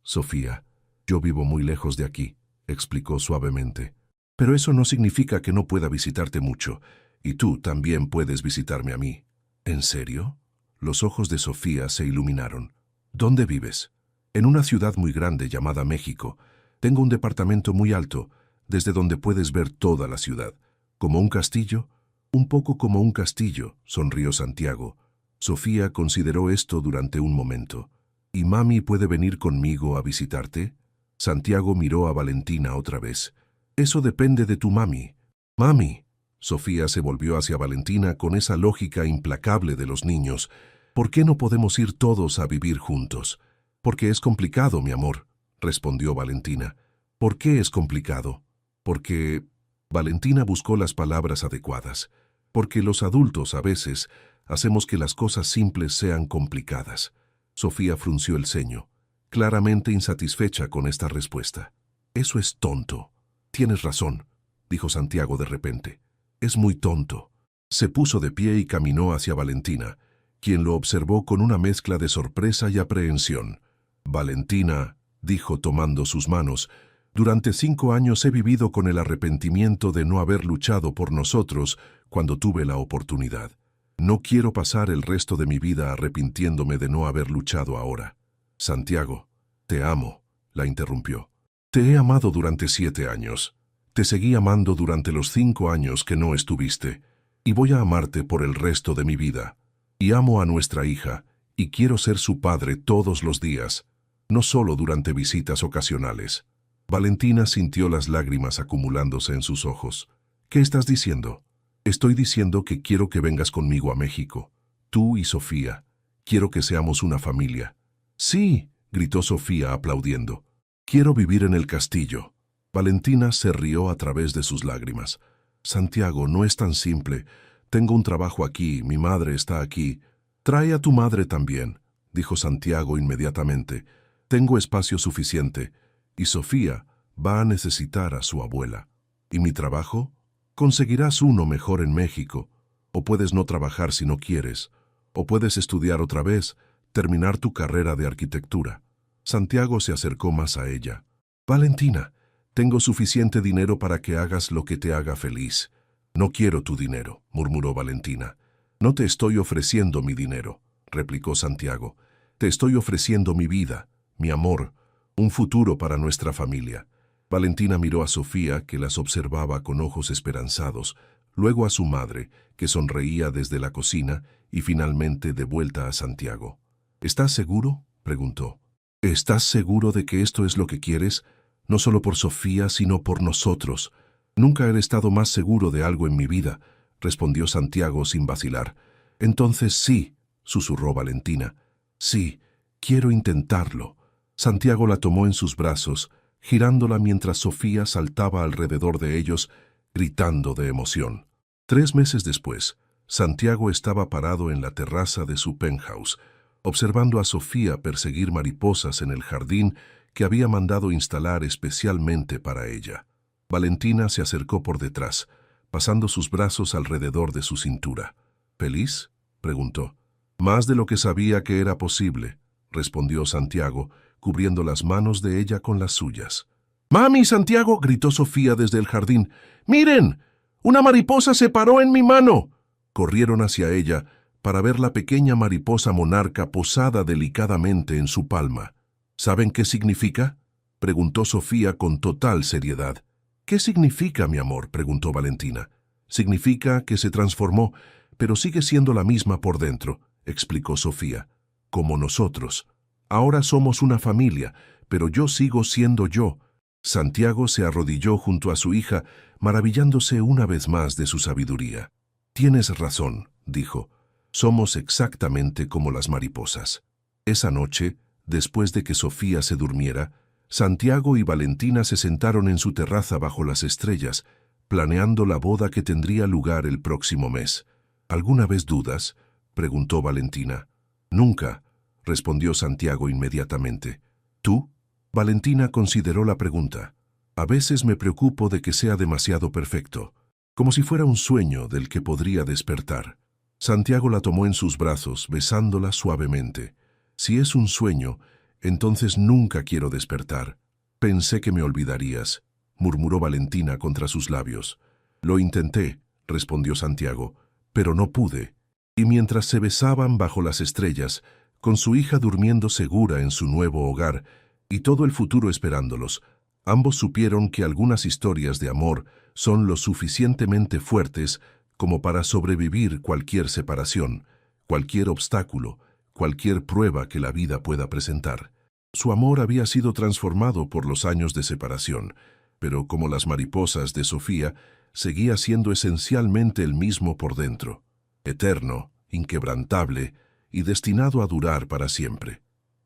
«Sofía, yo vivo muy lejos de aquí», explicó suavemente. «Pero eso no significa que no pueda visitarte mucho, y tú también puedes visitarme a mí». «¿En serio?». Los ojos de Sofía se iluminaron. «¿Dónde vives?». «En una ciudad muy grande llamada México. Tengo un departamento muy alto, desde donde puedes ver toda la ciudad». «¿Como un castillo?». «Un poco como un castillo», sonrió Santiago. Sofía consideró esto durante un momento. «¿Y mami puede venir conmigo a visitarte?». Santiago miró a Valentina otra vez. «Eso depende de tu mami». «Mami». Sofía se volvió hacia Valentina con esa lógica implacable de los niños. «¿Por qué no podemos ir todos a vivir juntos?». «Porque es complicado, mi amor», respondió Valentina. «¿Por qué es complicado?». «Porque…». Valentina buscó las palabras adecuadas. «Porque los adultos, a veces, hacemos que las cosas simples sean complicadas». Sofía frunció el ceño, claramente insatisfecha con esta respuesta. «Eso es tonto». «Tienes razón», dijo Santiago de repente. «Es muy tonto». Se puso de pie y caminó hacia Valentina, quien lo observó con una mezcla de sorpresa y aprehensión. «Valentina», dijo tomando sus manos, «durante 5 años he vivido con el arrepentimiento de no haber luchado por nosotros cuando tuve la oportunidad. No quiero pasar el resto de mi vida arrepintiéndome de no haber luchado ahora». «Santiago, te amo», la interrumpió. «Te he amado durante 7 años. Te seguí amando durante los 5 años que no estuviste, y voy a amarte por el resto de mi vida. Y amo a nuestra hija, y quiero ser su padre todos los días, no solo durante visitas ocasionales». Valentina sintió las lágrimas acumulándose en sus ojos. «¿Qué estás diciendo?». «Estoy diciendo que quiero que vengas conmigo a México. Tú y Sofía. Quiero que seamos una familia». «Sí», gritó Sofía aplaudiendo. «Quiero vivir en el castillo». Valentina se rió a través de sus lágrimas. «Santiago, no es tan simple. Tengo un trabajo aquí, mi madre está aquí». «Trae a tu madre también», dijo Santiago inmediatamente. «Tengo espacio suficiente. Y Sofía va a necesitar a su abuela». «¿Y mi trabajo?». «Conseguirás uno mejor en México. O puedes no trabajar si no quieres. O puedes estudiar otra vez, terminar tu carrera de arquitectura». Santiago se acercó más a ella. «Valentina, tengo suficiente dinero para que hagas lo que te haga feliz». «No quiero tu dinero», murmuró Valentina. «No te estoy ofreciendo mi dinero», replicó Santiago. «Te estoy ofreciendo mi vida, mi amor, un futuro para nuestra familia». Valentina miró a Sofía, que las observaba con ojos esperanzados. luego a su madre, que sonreía desde la cocina, y finalmente de vuelta a Santiago. ¿Estás seguro?, preguntó. ¿Estás seguro de que esto es lo que quieres? No solo por Sofía, sino por nosotros. Nunca he estado más seguro de algo en mi vida, respondió Santiago sin vacilar. Entonces sí, susurró Valentina. Sí, quiero intentarlo. Santiago la tomó en sus brazos, girándola mientras Sofía saltaba alrededor de ellos, gritando de emoción. 3 meses después, Santiago estaba parado en la terraza de su penthouse, observando a Sofía perseguir mariposas en el jardín que había mandado instalar especialmente para ella. Valentina se acercó por detrás, pasando sus brazos alrededor de su cintura. ¿Feliz?, preguntó. Más de lo que sabía que era posible, respondió Santiago, cubriendo las manos de ella con las suyas. ¡Mami, Santiago!, gritó Sofía desde el jardín. ¡Miren! ¡Una mariposa se paró en mi mano! Corrieron hacia ella para ver la pequeña mariposa monarca posada delicadamente en su palma. ¿Saben qué significa?, preguntó Sofía con total seriedad. ¿Qué significa, mi amor?, preguntó Valentina. Significa que se transformó, pero sigue siendo la misma por dentro, explicó Sofía. Como nosotros. Ahora somos una familia, pero yo sigo siendo yo. Santiago se arrodilló junto a su hija, maravillándose una vez más de su sabiduría. Tienes razón, dijo. Somos exactamente como las mariposas. Esa noche, después de que Sofía se durmiera, Santiago y Valentina se sentaron en su terraza bajo las estrellas, planeando la boda que tendría lugar el próximo mes. ¿Alguna vez dudas?, preguntó Valentina. Nunca, respondió Santiago inmediatamente. ¿Tú? Valentina consideró la pregunta. A veces me preocupo de que sea demasiado perfecto, como si fuera un sueño del que podría despertar. Santiago la tomó en sus brazos, besándola suavemente. Si es un sueño, entonces nunca quiero despertar. Pensé que me olvidarías, murmuró Valentina contra sus labios. Lo intenté, respondió Santiago, pero no pude. Y mientras se besaban bajo las estrellas, con su hija durmiendo segura en su nuevo hogar, y todo el futuro esperándolos, ambos supieron que algunas historias de amor son lo suficientemente fuertes como para sobrevivir cualquier separación, cualquier obstáculo, cualquier prueba que la vida pueda presentar. Su amor había sido transformado por los años de separación, pero como las mariposas de Sofía, seguía siendo esencialmente el mismo por dentro, eterno, inquebrantable y destinado a durar para siempre.